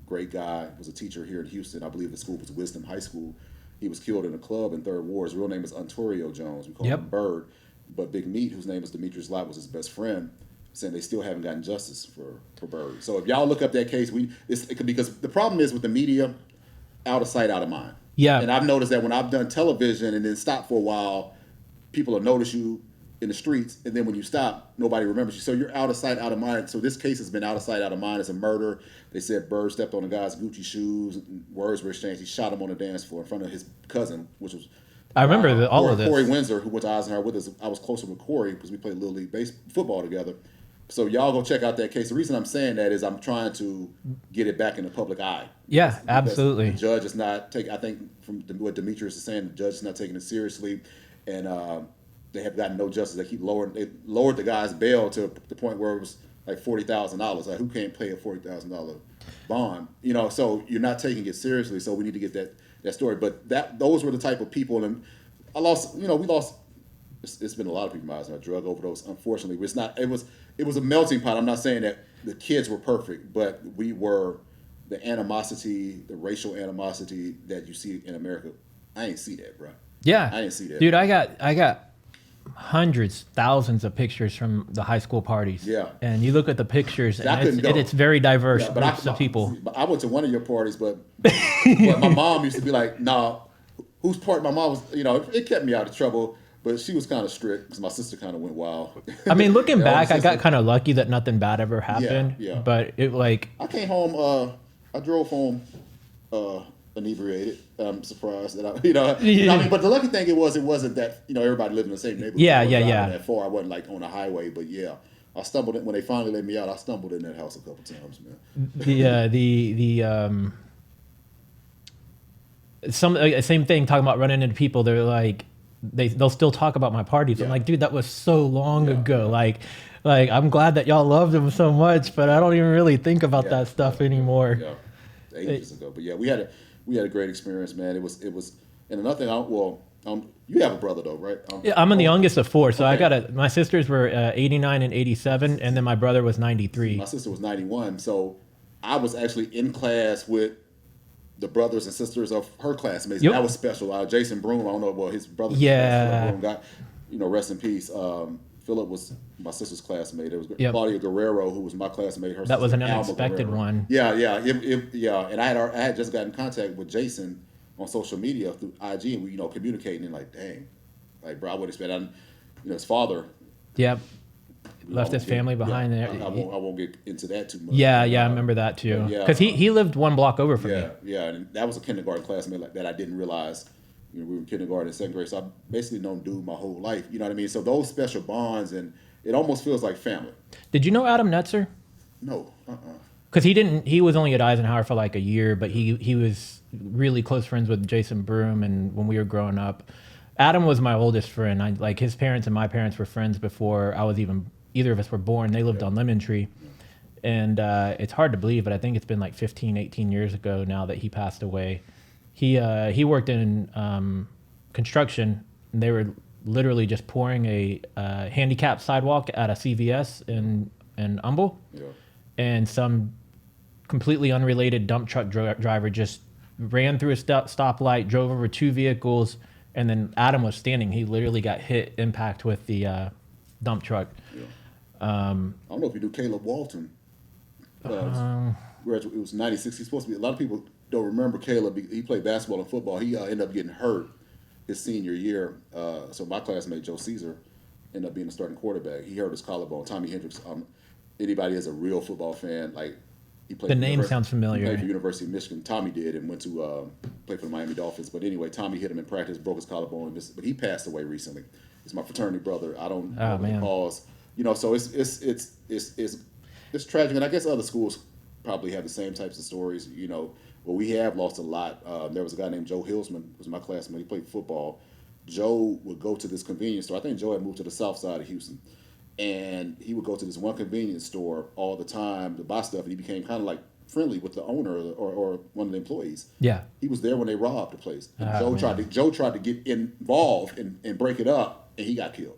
Great guy, was a teacher here in Houston. I believe the school was Wisdom High School. He was killed in a club in Third Ward. His real name is Ontario Jones. We call him Bird. But Big Meat, whose name is Demetrius Lott, was his best friend. Saying they still haven't gotten justice for Bird. So if y'all look up that case, because the problem is with the media, out of sight, out of mind. Yeah. And I've noticed that when I've done television and then stopped for a while, people will notice you in the streets, and then when you stop, nobody remembers you. So you're out of sight, out of mind. So this case has been out of sight, out of mind. It's a murder. They said Bird stepped on a guy's Gucci shoes. And words were exchanged. He shot him on the dance floor in front of his cousin, which was. I remember all of this. Corey Windsor, who went to Eisenhower with us. I was closer with Corey because we played Little League football together. So y'all go check out that case. The reason I'm saying that is I'm trying to get it back in the public eye. Yeah, absolutely. The judge is not taking, I think from what Demetrius is saying, the judge is not taking it seriously. And they have gotten no justice. They lowered the guy's bail to the point where it was like $40,000. Like, who can't pay a $40,000 bond? You know, so you're not taking it seriously. So we need to get that story. But those were the type of people. And we lost. It's been a lot of people in a drug overdose, unfortunately. It was a melting pot. I'm not saying that the kids were perfect, but we were the animosity, the racial animosity that you see in America. I ain't see that, bro. Yeah, I didn't see that, dude. I got hundreds, thousands of pictures from the high school parties. Yeah, and you look at the pictures, and it's very diverse groups of people. I went to one of your parties, but my mom used to be like, "Nah." whose part my mom was, it kept me out of trouble. But she was kind of strict because my sister kind of went wild. I mean, looking back, I got kind of lucky that nothing bad ever happened. Yeah. But it like I came home. I drove home inebriated. I'm surprised that I mean, but the lucky thing it wasn't that everybody lived in the same neighborhood. Yeah. That far, I wasn't like on a highway, but yeah, I stumbled in when they finally let me out. I stumbled in that house a couple times, man. Same thing talking about running into people. They're like they'll still talk about my parties. I'm like, dude, that was so long ago. Like I'm glad that y'all loved them so much, but I don't even really think about that stuff anymore. Yeah, ages ago. But yeah, we had a great experience, man. It was, and another thing. You have a brother though, right? Yeah, I'm the youngest of four, so okay. I got my sisters were 89 and 87, and then my brother was 93. My sister was 91, so I was actually in class with the brothers and sisters of her classmates. Yep. That was special. Jason Broom, I don't know, well, his brother. Yeah. Broom got, rest in peace. Philip was my sister's classmate. There was Claudia Guerrero, who was my classmate. That was an unexpected one. Yeah. And I had just got in contact with Jason on social media through IG, and we communicating, and like, dang, like, bro, I would expect, his father. Yep. Left his family behind there. I won't get into that too much. Yeah, I remember that too. Because he lived one block over from me. Yeah, and that was a kindergarten classmate like that I didn't realize. We were in kindergarten and second grade, so I basically known dude my whole life. You know what I mean? So those special bonds, and it almost feels like family. Did you know Adam Netzer? No. Because he was only at Eisenhower for like a year, but he was really close friends with Jason Broom, and when we were growing up. Adam was my oldest friend. Like his parents and my parents were friends before either of us were born. They lived on Lemon Tree. And it's hard to believe, but I think it's been like 15, 18 years ago now that he passed away. He worked in construction, and they were literally just pouring a handicapped sidewalk at a CVS in Humble. Yeah. And some completely unrelated dump truck driver just ran through a stoplight, drove over two vehicles, and then Adam was standing. He literally got impact with the dump truck. Yeah. I don't know if you do Caleb Walton. It was 96. He's supposed to be. A lot of people don't remember Caleb. He played basketball and football. He ended up getting hurt his senior year. So my classmate Joe Caesar ended up being the starting quarterback. He hurt his collarbone. Tommy Hendricks. Anybody is a real football fan, like he played. The name sounds familiar. He played for University of Michigan. Tommy did, and went to play for the Miami Dolphins. But anyway, Tommy hit him in practice, broke his collarbone, but he passed away recently. He's my fraternity brother. I don't know the cause. So it's tragic, and I guess other schools probably have the same types of stories. Well, we have lost a lot. There was a guy named Joe Hilsman, who was my classmate. He played football. Joe would go to this convenience store. I think Joe had moved to the south side of Houston, and he would go to this one convenience store all the time to buy stuff. And he became kind of like friendly with the owner or one of the employees. Yeah, he was there when they robbed the place. And Joe tried to get involved and break it up, and he got killed.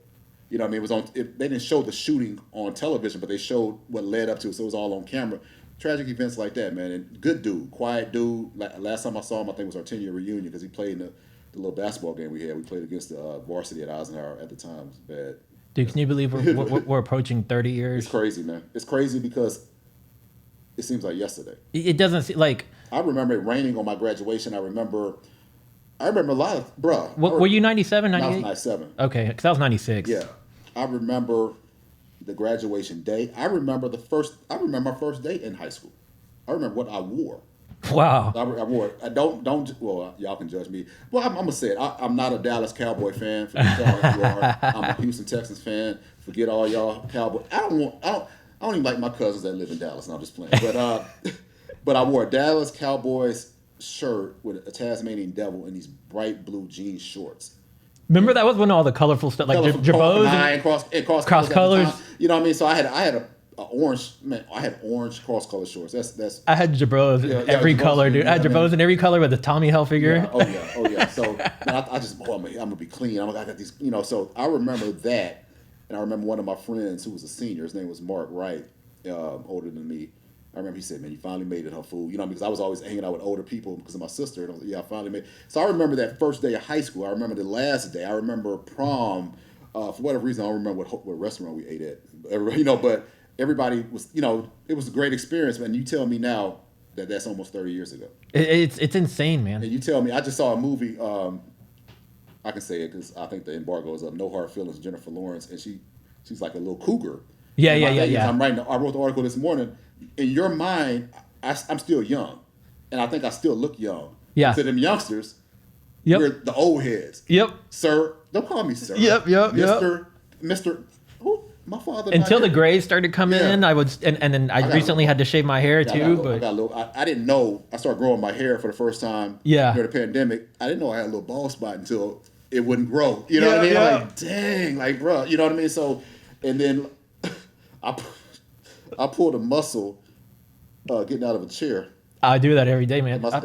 You know what I mean? They didn't show the shooting on television, but they showed what led up to it, so it was all on camera. Tragic events like that, man. And good dude, quiet dude. Last time I saw him, I think it was our 10-year reunion because he played in the little basketball game we had. We played against the varsity at Eisenhower at the time. It was bad. Dude, can you believe we're approaching 30 years? It's crazy, man. It's crazy because it seems like yesterday. It doesn't seem like... I remember it raining on my graduation. I remember a lot of... Bruh. Were you 97, 98? I was 97. Okay, because I was 96. Yeah. I remember the graduation day. I remember my first day in high school. I remember what I wore. Wow. I wore. Well, y'all can judge me. Well, I'm gonna say it. I'm not a Dallas Cowboy fan. Forget y'all if you are. I'm a Houston Texans fan. Forget all y'all Cowboy. I don't even like my cousins that live in Dallas. And I'm just playing. But I wore a Dallas Cowboys shirt with a Tasmanian devil and these bright blue jean shorts. Remember that was when all the colorful stuff, like Jabos and cross colors. You know what I mean? So I had a orange. Man, I had orange cross color shorts. That's. I had Jabos in every color, dude. I had Jabos in every color with the Tommy Hilfiger. Yeah. Oh yeah. So I'm gonna be clean. I got these. So I remember that, and I remember one of my friends who was a senior. His name was Mark Wright, older than me. I remember he said, "Man, you finally made it, huh, fool?" Because I was always hanging out with older people because of my sister. And I was like, "Yeah, I finally made it." So I remember that first day of high school. I remember the last day. I remember prom. For whatever reason, I don't remember what restaurant we ate at. But everybody was, it was a great experience. And you tell me now that that's almost 30 years ago. It's insane, man. And you tell me, I just saw a movie I can say it because I think the embargo is up. No Hard Feelings, Jennifer Lawrence, and she's like a little cougar. Yeah, And yeah, my yeah, thing is, yeah. I wrote the article this morning. In your mind, I'm still young, and I think I still look young. Yeah. To them youngsters, Yep. we're the old heads. Yep. Sir, don't call me sir. Yep, yep, Mister. Who? My father. Until the grays started coming Yeah. in, I would, and then I recently had to shave my hair too. I didn't know. I started growing my hair for the first time Yeah. during the pandemic. I didn't know I had a little bald spot until it wouldn't grow. You know what I mean? Yeah. I'm like, dang, like, bro, you know what I mean? So, and then I pulled a muscle getting out of a chair. I do that every day, man. I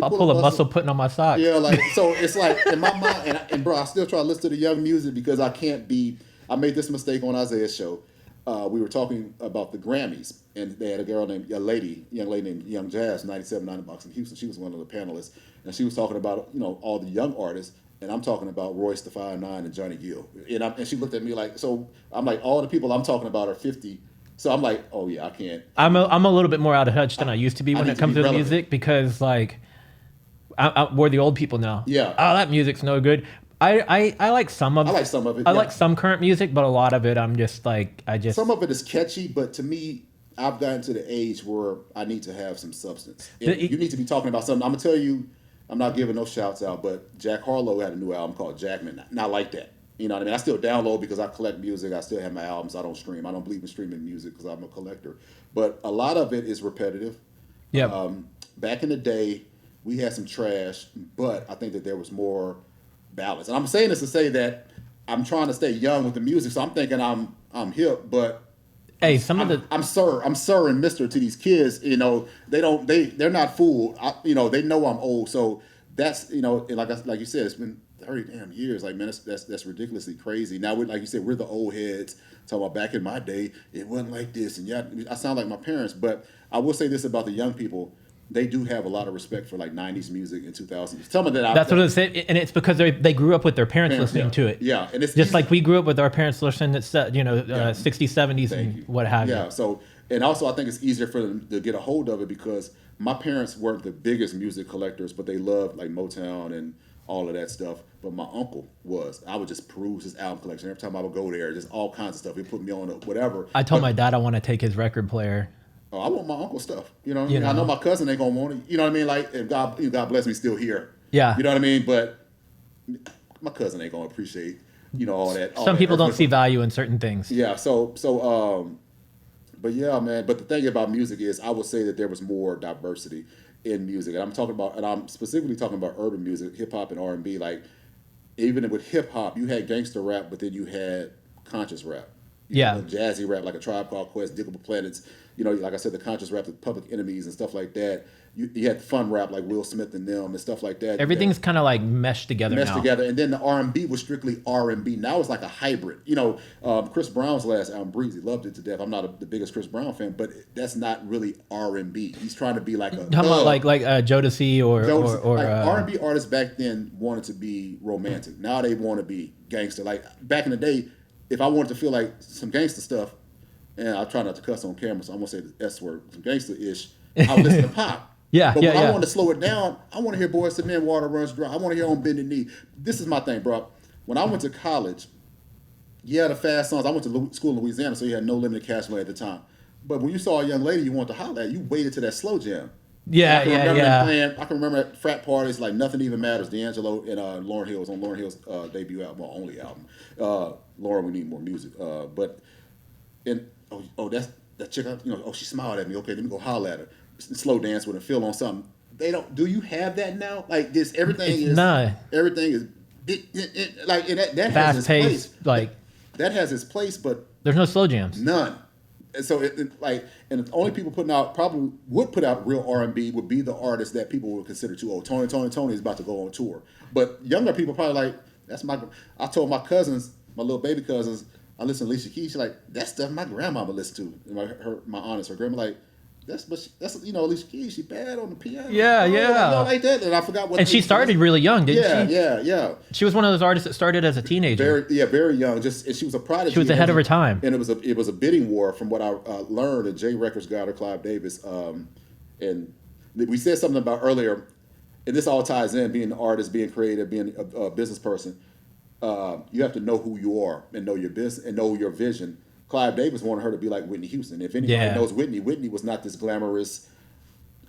pull a muscle putting on my socks. Yeah, like, so it's like in my mind, and bro, I still try to listen to the young music because I can't be. I made this mistake on Isaiah's show. We were talking about the Grammys, and they had a young lady named Young Jazz, 97.9 Box in Houston. She was one of the panelists, and she was talking about all the young artists, and I'm talking about Royce the 5'9" and Johnny Gill, and she looked at me like, so I'm like, all the people I'm talking about are 50. So I'm like, oh yeah, I can't. I'm a little bit more out of touch than I used to be when it comes to relevant. music because like we're the old people now. Yeah. Oh, that music's no good. I like some of it. I like some of it. I yeah. like some current music, but a lot of it I'm just like Some of it is catchy, but to me, I've gotten to the age where I need to have some substance. You need to be talking about something. I'm gonna tell you, I'm not giving no shouts out, but Jack Harlow had a new album called Jackman. Not like that. You know what I mean? I still download because I collect music. I still have my albums. I don't stream. I don't believe in streaming music because I'm a collector. But a lot of it is repetitive. yeah. Back in the day, we had some trash, but I think that there was more balance. And I'm saying this to say that I'm trying to stay young with the music, so I'm thinking I'm hip, but Hey, I'm sir and mister to these kids. They're not fooled. They know I'm old, so that's and like you said, it's been 30 damn years. Like, man, that's ridiculously crazy. Now, like you said, we're the old heads talking about back in my day, it wasn't like this, and yeah, I sound like my parents. But I will say this about the young people. They do have a lot of respect for like 90s music in 2000s. Tell me that. That's what I said, and it's because they grew up with their parents listening to it. Yeah, and it's just easy. like we grew up with our parents listening to 60s, 70s, and what have you. Yeah. So, and also I think it's easier for them to get a hold of it because my parents weren't the biggest music collectors, but they loved like Motown and all of that stuff. But my uncle was. I would just peruse his album collection every time I would go there. Just all kinds of stuff. He'd put me on whatever. I told my dad I want to take his record player. Oh, I want my uncle's stuff. You know what I mean? I know my cousin ain't gonna want it. You know what I mean? Like, if God bless me, still here. Yeah. You know what I mean? But my cousin ain't gonna appreciate all that. Some people don't see value in certain things. Yeah. But yeah, man. But the thing about music is, I would say that there was more diversity in music, and I'm specifically talking about urban music, hip hop and R&B. Like, even with hip hop, you had gangster rap, but then you had conscious rap. Jazzy rap, like a Tribe Called Quest, Diggable Planets. Like I said, the conscious rap, the Public Enemies and stuff like that. You had the fun rap like Will Smith and them and stuff like that. Everything's kind of like meshed together now. And then the R&B was strictly R&B. Now it's like a hybrid. Chris Brown's last album, Breezy, loved it to death. I'm not the biggest Chris Brown fan, but that's not really R&B. He's trying to be like a talking about like Jodeci or R&B artists back then wanted to be romantic. Now they want to be gangster. Like back in the day, if I wanted to feel like some gangster stuff, and I try not to cuss on camera, so I'm gonna say the S word, some gangster-ish, I would listen to pop. But when I want to slow it down, I want to hear Boyz II Men, Water Runs Dry. I want to hear On Bended Knee. This is my thing, bro. When I went to college, the fast songs. I went to school in Louisiana, so you had no limited cash money at the time. But when you saw a young lady you wanted to holler at, you waited to that slow jam. I can remember at frat parties like Nothing Even Matters, D'Angelo and Lauryn Hill's debut album, well, only album. Lauren, We Need More Music. That's that chick. She smiled at me. Okay, let me go holler at her. Slow dance with her, feel on something. They don't. Do you have that now? Like this, everything is like that has its place. Like that has its place, but there's no slow jams. None. And so and the only people probably would put out real R&B would be the artists that people would consider too old. Tony is about to go on tour, but younger people probably like that's my. I told my cousins, my little baby cousins, I listen to Alicia Keys. She's like, that stuff my grandmama listened to. And my aunts, her grandma like. That's Alicia Keys. She bad on the piano. Like that. And I forgot what. And she started really young, didn't she? Yeah. She was one of those artists that started as a teenager. Very young. And she was a prodigy. She was ahead of her time. And it was a bidding war, from what I learned. And J Records got her, Clive Davis. And we said something about earlier. and this all ties in being an artist, being creative, being a business person. You have to know who you are and know your business and know your vision. Clive Davis wanted her to be like Whitney Houston. If anybody knows Whitney, Whitney was not this glamorous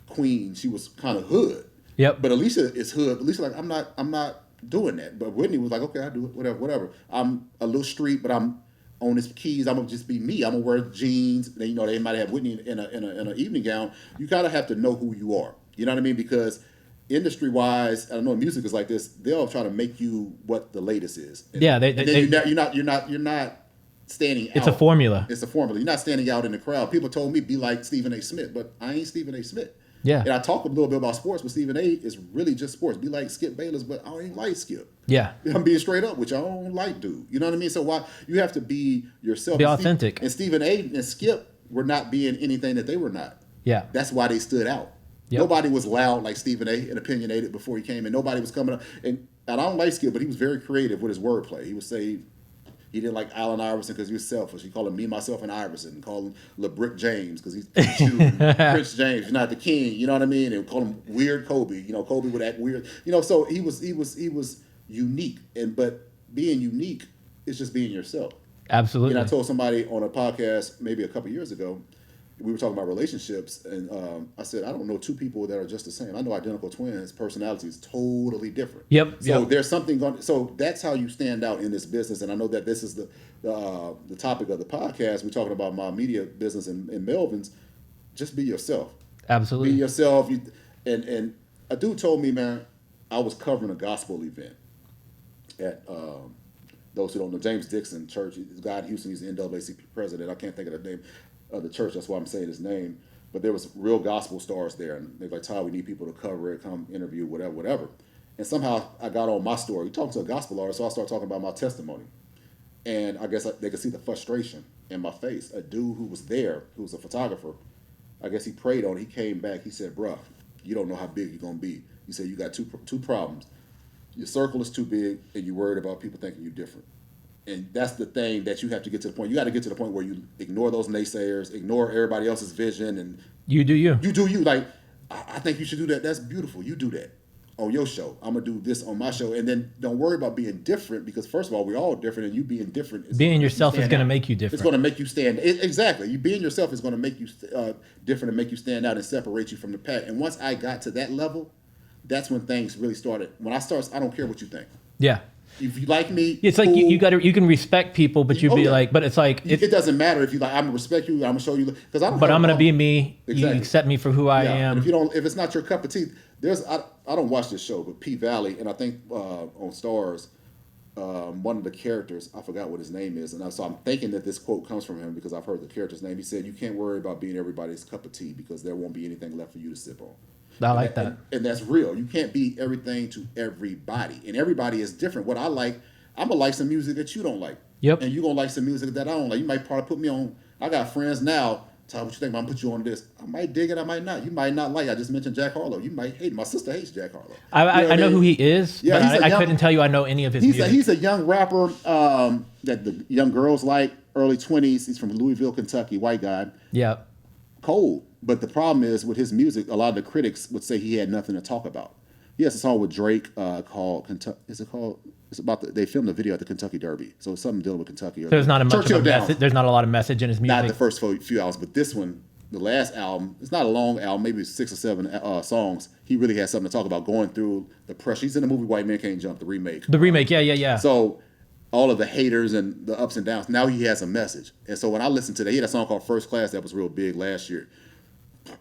queen. She was kind of hood. Yep. But Alicia is hood. Alicia like, I'm not doing that. But Whitney was like, okay, I do it, whatever. I'm a little street, but I'm on his keys. I'm gonna just be me. I'm gonna wear jeans. They might have Whitney in an evening gown. You gotta have to know who you are. You know what I mean? Because industry wise, I know music is like this. They'll try to make you what the latest is. And, yeah, you're not standing out. It's a formula. It's a formula. You're not standing out in the crowd. People told me be like Stephen A. Smith, but I ain't Stephen A. Smith. Yeah. And I talk a little bit about sports, but Stephen A. is really just sports. Be like Skip Bayless, but I don't even like Skip. Yeah. I'm being straight up with you. I don't like dude. You know what I mean? So why you have to be yourself. Be authentic. And Stephen A. and Skip were not being anything that they were not. Yeah. That's why they stood out. Yep. Nobody was loud like Stephen A. and opinionated before he came in. Nobody was coming up. And I don't like Skip, but he was very creative with his wordplay. He would say he didn't like Allen Iverson because he was selfish. He called him me, myself, and Iverson. And called him LeBrick James because he's Prince James. You're not the king. You know what I mean? And called him Weird Kobe. You know, Kobe would act weird. You know, so he was unique. But being unique is just being yourself. Absolutely. And I told somebody on a podcast maybe a couple years ago, we were talking about relationships, and I said, I don't know two people that are just the same. I know identical twins, personalities totally different. Yep. So there's something going. So that's how you stand out in this business. And I know that this is the topic of the podcast. We're talking about my media business in Melvin's. Just be yourself. Absolutely. Be yourself. And a dude told me, man, I was covering a gospel event at those who don't know, James Dixon Church. He's a guy in Houston. He's the NAACP president. I can't think of the name of the church, that's why I'm saying his name. But there was real gospel stars there, and they're like, Todd, we need people to cover it, come interview, whatever. And somehow I got on my story. We talked to a gospel artist, so I started talking about my testimony. And I guess they could see the frustration in my face. A dude who was there, who was a photographer, I guess he prayed on it. He came back. He said, bruh, you don't know how big you're going to be. He said, you got two problems. Your circle is too big, and you're worried about people thinking you're different. And that's the thing that you have to get to the point. You got to get to the point where you ignore those naysayers, ignore everybody else's vision, and you do you. You do you. Like, I think you should do that. That's beautiful. You do that on your show. I'm gonna do this on my show, and then don't worry about being different, because first of all, we're all different, and you being different. Being yourself is gonna make you different. It's gonna make you stand. Exactly. You being yourself is gonna make you different and make you stand out and separate you from the pack. And once I got to that level, that's when things really started. When I don't care what you think. Yeah. If you like me, it's cool. like you can respect people, but you'd be like, but it's like it doesn't matter if you like. I'm gonna respect you. I'm gonna show you because I'm gonna be me. Exactly. You accept me for who I am. And if it's not your cup of tea, I don't watch this show, but P Valley, and I think on Stars, one of the characters, I forgot what his name is, and so I'm thinking that this quote comes from him because I've heard the character's name. He said, "You can't worry about being everybody's cup of tea because there won't be anything left for you to sip on." I like that. And that's real. You can't be everything to everybody, and everybody is different. What I like. I'm gonna like some music that you don't like. Yep. And you're gonna like some music that I don't like. You might probably put me on. I got friends now. Todd, what you think? I'm gonna put you on this. I might dig it. I might not. You might not like. I just mentioned Jack Harlow. You might hate. My sister hates Jack Harlow. I know who he is. Yeah, but I couldn't tell you I know any of his music. He's a young rapper that the young girls like. Early 20s. He's from Louisville, Kentucky. White guy. Yeah. Cold. But the problem is with his music, a lot of the critics would say he had nothing to talk about. He has a song with Drake called Kentucky. Is it called? It's about they filmed a video at the Kentucky Derby, so it's something dealing with Kentucky. There's not there's not a lot of message in his music. Not the first few albums, but this one, the last album, it's not a long album, maybe 6 or 7 songs. He really has something to talk about, going through the pressure. He's in the movie White Man Can't Jump, the remake. The remake, yeah. So all of the haters and the ups and downs. Now he has a message, and so when I listened to that, he had a song called First Class that was real big last year.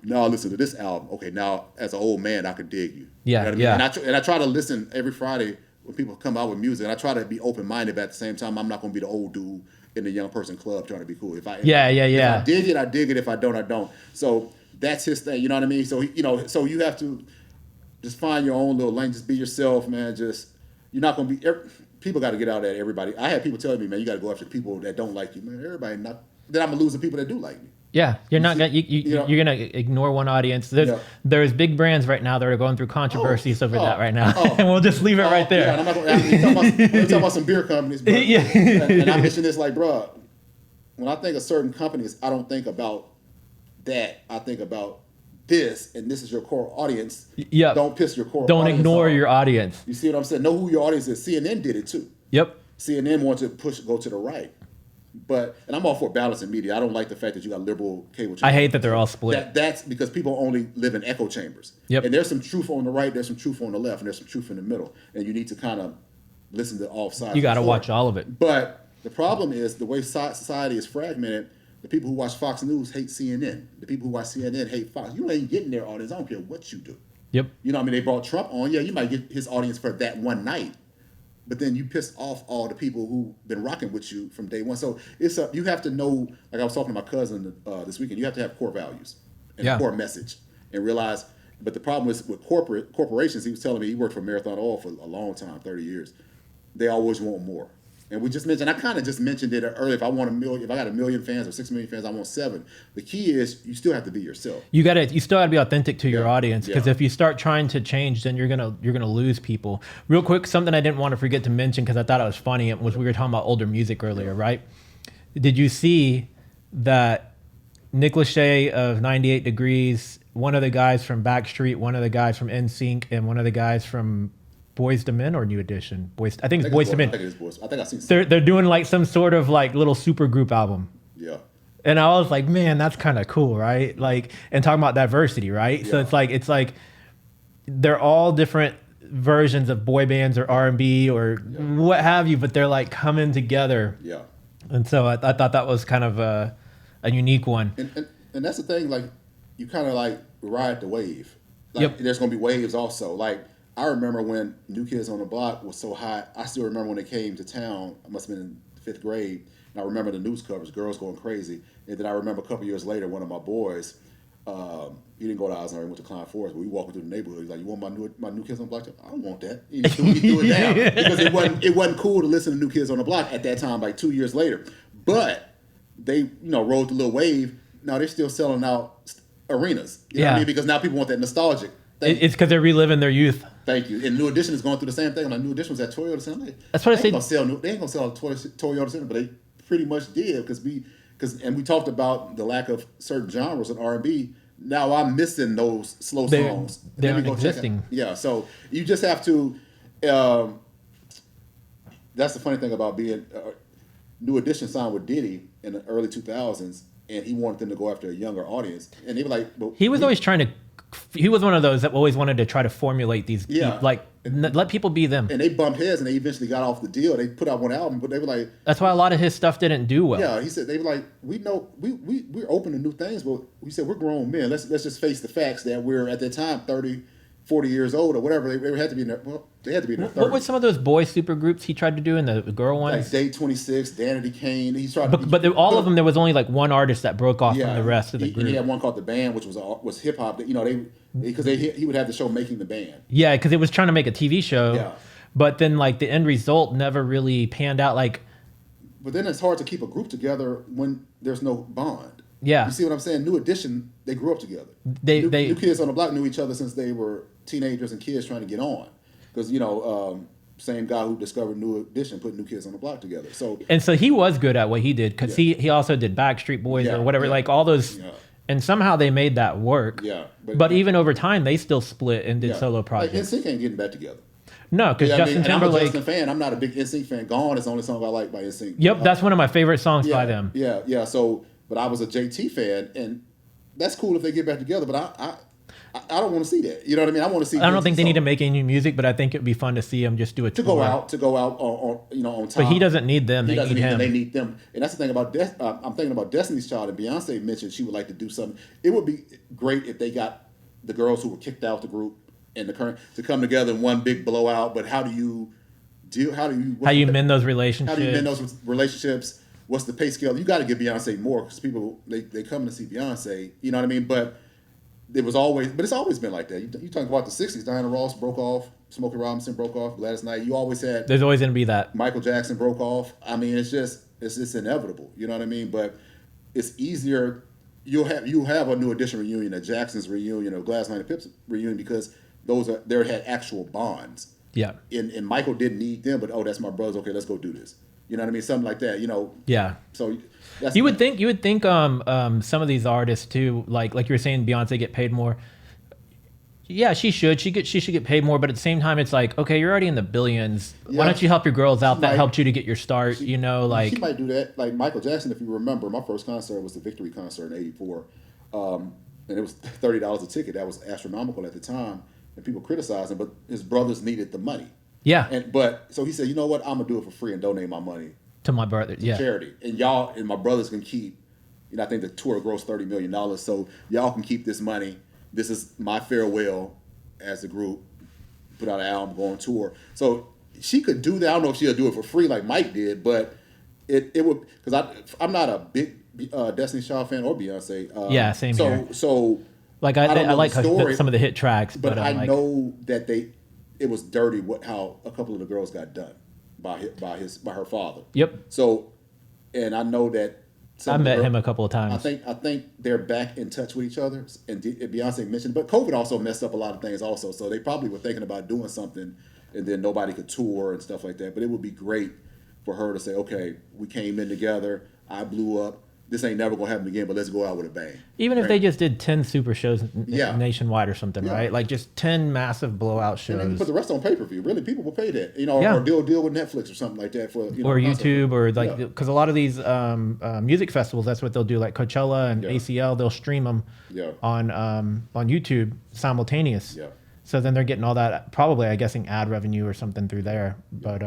Now I listen to this album. Okay, now as an old man, I could dig you. Yeah, you know what I mean? And I try to listen every Friday when people come out with music, and I try to be open-minded, but at the same time, I'm not going to be the old dude in the young person club trying to be cool. If I dig it, I dig it. If I don't, I don't. So that's his thing. You know what I mean? So so you have to just find your own little lane. Just be yourself, man. You're not going to be. People got to get out at everybody. I had people telling me, man, you got to go after people that don't like you, man. Everybody not. Then I'm gonna lose the people that do like me. Yeah, you're not gonna you're gonna ignore one audience. There's big brands right now that are going through controversies over that right now, and we'll just leave it right there. Yeah, and I'm not gonna talk about some beer companies, but, and I mentioned this like, bro, when I think of certain companies, I don't think about that. I think about this, and this is your core audience. Yeah. Don't piss your core Don't audience ignore off. your audience. You see what I'm saying? Know who your audience is. CNN did it too. Yep. CNN wanted to go to the right. And I'm all for balancing media. I don't like the fact that you got liberal cable channels. I hate that they're all split. That's because people only live in echo chambers. Yep. And there's some truth on the right, there's some truth on the left, and there's some truth in the middle. And you need to kind of listen to all sides. You got to watch all of it. But the problem is the way society is fragmented. The people who watch Fox News hate CNN. The people who watch CNN hate Fox. You ain't getting their audience. I don't care what you do. Yep. You know what I mean? They brought Trump on. Yeah, you might get his audience for that one night. But then you piss off all the people who've been rocking with you from day one. So you have to know, like I was talking to my cousin this weekend, you have to have core values and a core message and realize, but the problem is with corporations, he was telling me he worked for Marathon Oil for a long time, 30 years. They always want more. And we just mentioned, I kind of just mentioned it earlier. If I got 1 million fans or 6 million fans, I want 7. The key is you still have to be yourself. You still gotta be authentic to your audience, because if you start trying to change, then you're gonna lose people. Real quick, something I didn't want to forget to mention because I thought it was funny was we were talking about older music earlier, right? Did you see that Nick Lachey of 98 Degrees, one of the guys from Backstreet, one of the guys from NSYNC, and one of the guys from Boyz II Men or New Edition? I think it's Boyz II Men. I think it's Boyz. I think I've seen. They're doing like some sort of like little super group album. Yeah. And I was like, man, that's kind of cool, right? Like, and talking about diversity, right? Yeah. So it's like they're all different versions of boy bands or R&B or what have you, but they're like coming together. Yeah. And so I thought that was kind of a unique one. And that's the thing, like you kind of like ride the wave. Like there's gonna be waves also. Like I remember when New Kids on the Block was so hot. I still remember when they came to town. I must have been in 5th grade. And I remember the news covers, girls going crazy. And then I remember a couple years later, one of my boys, he didn't go to Eisenhower, he went to Klein Forest, but we walking through the neighborhood. He's like, you want my New Kids on the Block? I don't want that. You do it now. Because it wasn't cool to listen to New Kids on the Block at that time, like 2 years later. But they, rode the little wave. Now they're still selling out arenas. You know what I mean? Because now people want that nostalgic thing. It's because they're reliving their youth. Thank you. And New Edition is going through the same thing. Like New Edition was at Toyota Center. Like, that's what I said. They ain't gonna sell Toyota Center, but they pretty much did because we talked about the lack of certain genres in R&B. Now I'm missing those slow songs. They're existing. Yeah. So you just have to. That's the funny thing about being New Edition signed with Diddy in the early 2000s, and he wanted them to go after a younger audience, and they were like, he was always trying to. He was one of those that always wanted to try to formulate these, let people be them. And they bumped heads, and they eventually got off the deal. They put out one album, but they were like, that's why a lot of his stuff didn't do well. Yeah, he said they were like, we know we're open to new things, but we said we're grown men. Let's just face the facts that we're at that time 30, 40 years old or whatever. They had to be in their they had to be in their 30s. What were some of those boy super groups he tried to do in the girl ones? Like Day 26, Danity Kane. He tried, but all of them, there was only like one artist that broke off from the rest of the group. And he had one called The Band, which was hip hop. Because he would have the show Making the Band. Yeah, because it was trying to make a TV show. Yeah. But then like the end result never really panned out. But then it's hard to keep a group together when there's no bond. Yeah. You see what I'm saying? New Edition, they grew up together. New Kids on the Block knew each other since they were teenagers and kids trying to get on. Because, same guy who discovered New Edition put New Kids on the Block together. So he was good at what he did because he also did Backstreet Boys or whatever, like all those. Yeah. And somehow they made that work. Yeah. But even over time, they still split and did solo projects. NSYNC ain't getting back together. No, because Justin Timberlake. I'm a Justin fan. I'm not a big NSYNC fan. Gone is the only song I like by NSYNC. Yep, that's one of my favorite songs by them. Yeah. So, but I was a JT fan, and that's cool if they get back together. But I don't want to see that. You know what I mean? I want to see. I don't think they need to make any new music, but I think it'd be fun to see them just do a tour. To go out on time. But he doesn't need them. They need him. They need them. And that's the thing about I'm thinking about Destiny's Child, and Beyonce mentioned she would like to do something. It would be great if they got the girls who were kicked out the group and the current to come together in one big blowout. But how do you mend those relationships? How do you mend those relationships? What's the pay scale? You got to give Beyonce more because people they come to see Beyonce. You know what I mean? But it's always been like that. You talk about the 60s, Diana Ross broke off, Smokey Robinson broke off, Gladys Knight. You always had. There's always going to be that. Michael Jackson broke off. I mean, it's just inevitable. You know what I mean? But it's easier. You'll have a New Edition reunion, a Jackson's reunion, or Gladys Knight and Pips reunion because they had actual bonds. Yeah. And Michael didn't need them, but that's my brothers. Okay, let's go do this. You know what I mean? Something like that. You know. Yeah. So that's You would think some of these artists too, like you were saying, Beyonce get paid more. Yeah, she should. She should get paid more, but at the same time, it's like, okay, you're already in the billions. Why don't you help your girls out? That helped you to get your start. She you know, she might do that. Like Michael Jackson, if you remember, my first concert was the Victory concert in '84, and it was $30 a ticket. That was astronomical at the time, and people criticized him. But his brothers needed the money. Yeah. But so he said, you know what? I'm gonna do it for free and donate my money to my brother. to charity, and y'all and my brothers can keep. You know, I think the tour grossed $30 million, so y'all can keep this money. This is my farewell as a group. Put out an album, go on tour. So she could do that. I don't know if she'll do it for free like Mike did, but it would, because I'm not a big Destiny's Child fan or Beyonce. Yeah, same here. So like I like some of the hit tracks, but I know that it was dirty how a couple of the girls got done by her father. Yep. So, and I know that. I met him a couple of times. I think they're back in touch with each other, and Beyonce mentioned, but COVID also messed up a lot of things also. So they probably were thinking about doing something, and then nobody could tour and stuff like that. But it would be great for her to say, okay, we came in together, I blew up. This ain't never gonna happen again, but let's go out with a bang. Even if they just did 10 super shows nationwide or something, right? Like just 10 massive blowout shows. And then put the rest on pay-per-view. Really, people will pay that, or deal with Netflix or something like that for or YouTube or like, because a lot of these music festivals, that's what they'll do. Like Coachella and ACL, they'll stream them on YouTube simultaneous. Yeah. So then they're getting all that, probably I guessing ad revenue or something through there. But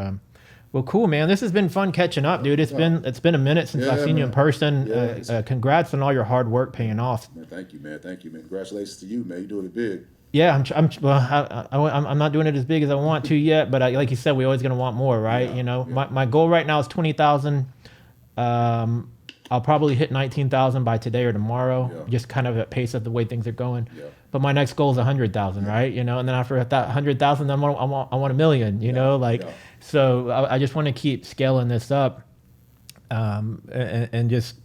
well, cool, man. This has been fun catching up, dude. It's been a minute since I've seen you in person. Congrats on all your hard work paying off. Man, thank you, man. Congratulations to you, man. You're doing it big. Yeah, I'm not doing it as big as I want to yet, but like you said, we're always gonna want more, right? Yeah, you know, my goal right now is 20,000. I'll probably hit 19,000 by today or tomorrow, just kind of at pace of the way things are going. Yeah. But my next goal is 100,000, right? You know, and then after that 100,000, I want $1 million. You know, like so. I just want to keep scaling this up, and just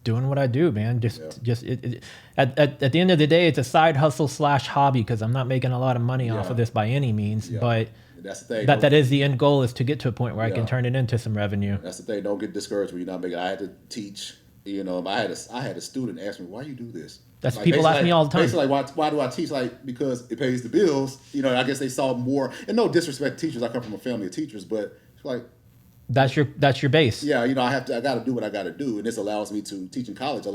doing what I do, man. At the end of the day, it's a side hustle / hobby because I'm not making a lot of money off of this by any means, but. That's the thing. That is the end goal, is to get to a point where I can turn it into some revenue. That's the thing. Don't get discouraged when you're not making. I had to teach. You know, I had a student ask me, "Why you do this?" That's like, people ask me all the time. Basically, why do I teach? Like, because it pays the bills. You know, I guess they saw more. And no disrespect to teachers. I come from a family of teachers, but it's like that's your base. Yeah, you know, I got to do what I got to do, and this allows me to teach in college.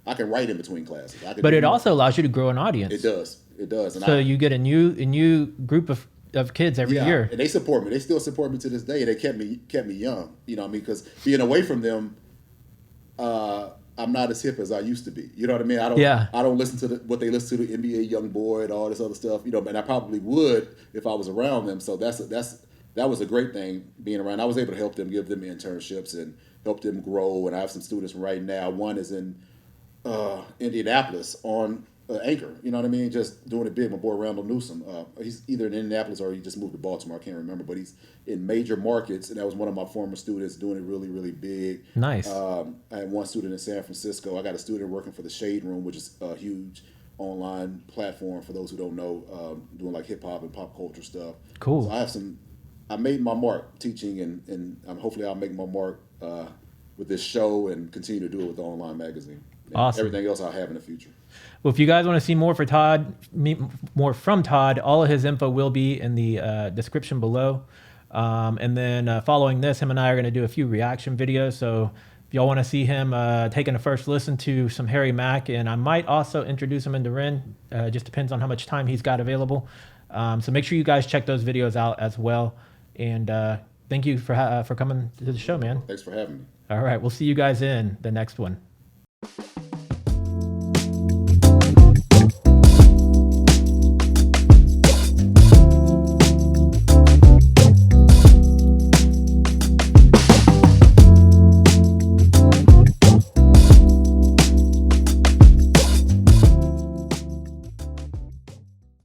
I can write in between classes. But it also allows you to grow an audience. It does. And so you get a new group of kids every year, and they support me. They still support me to this day. They kept me young. You know what I mean? Because being away from them, I'm not as hip as I used to be. You know what I mean? I don't listen to what they listen to, the NBA YoungBoy and all this other stuff. You know, and I probably would if I was around them. So that was a great thing being around. I was able to help them, give them internships, and help them grow. And I have some students right now. One is in Indianapolis on Anchor, you know what I mean? Just doing it big. My boy Randall Newsom. He's either in Indianapolis or he just moved to Baltimore. I can't remember, but he's in major markets, and that was one of my former students doing it really, really big. Nice. I had one student in San Francisco. I got a student working for the Shade Room, which is a huge online platform for those who don't know, doing like hip hop and pop culture stuff. Cool. So I made my mark teaching, and hopefully I'll make my mark with this show and continue to do it with the online magazine. And awesome. Everything else I'll have in the future. Well, if you guys want to see more more from Todd, all of his info will be in the description below. And then following this, him and I are going to do a few reaction videos. So if y'all want to see him taking a first listen to some Harry Mack, and I might also introduce him into Ren. Just depends on how much time he's got available. So make sure you guys check those videos out as well. And thank you for coming to the show, man. Thanks for having me. All right, we'll see you guys in the next one.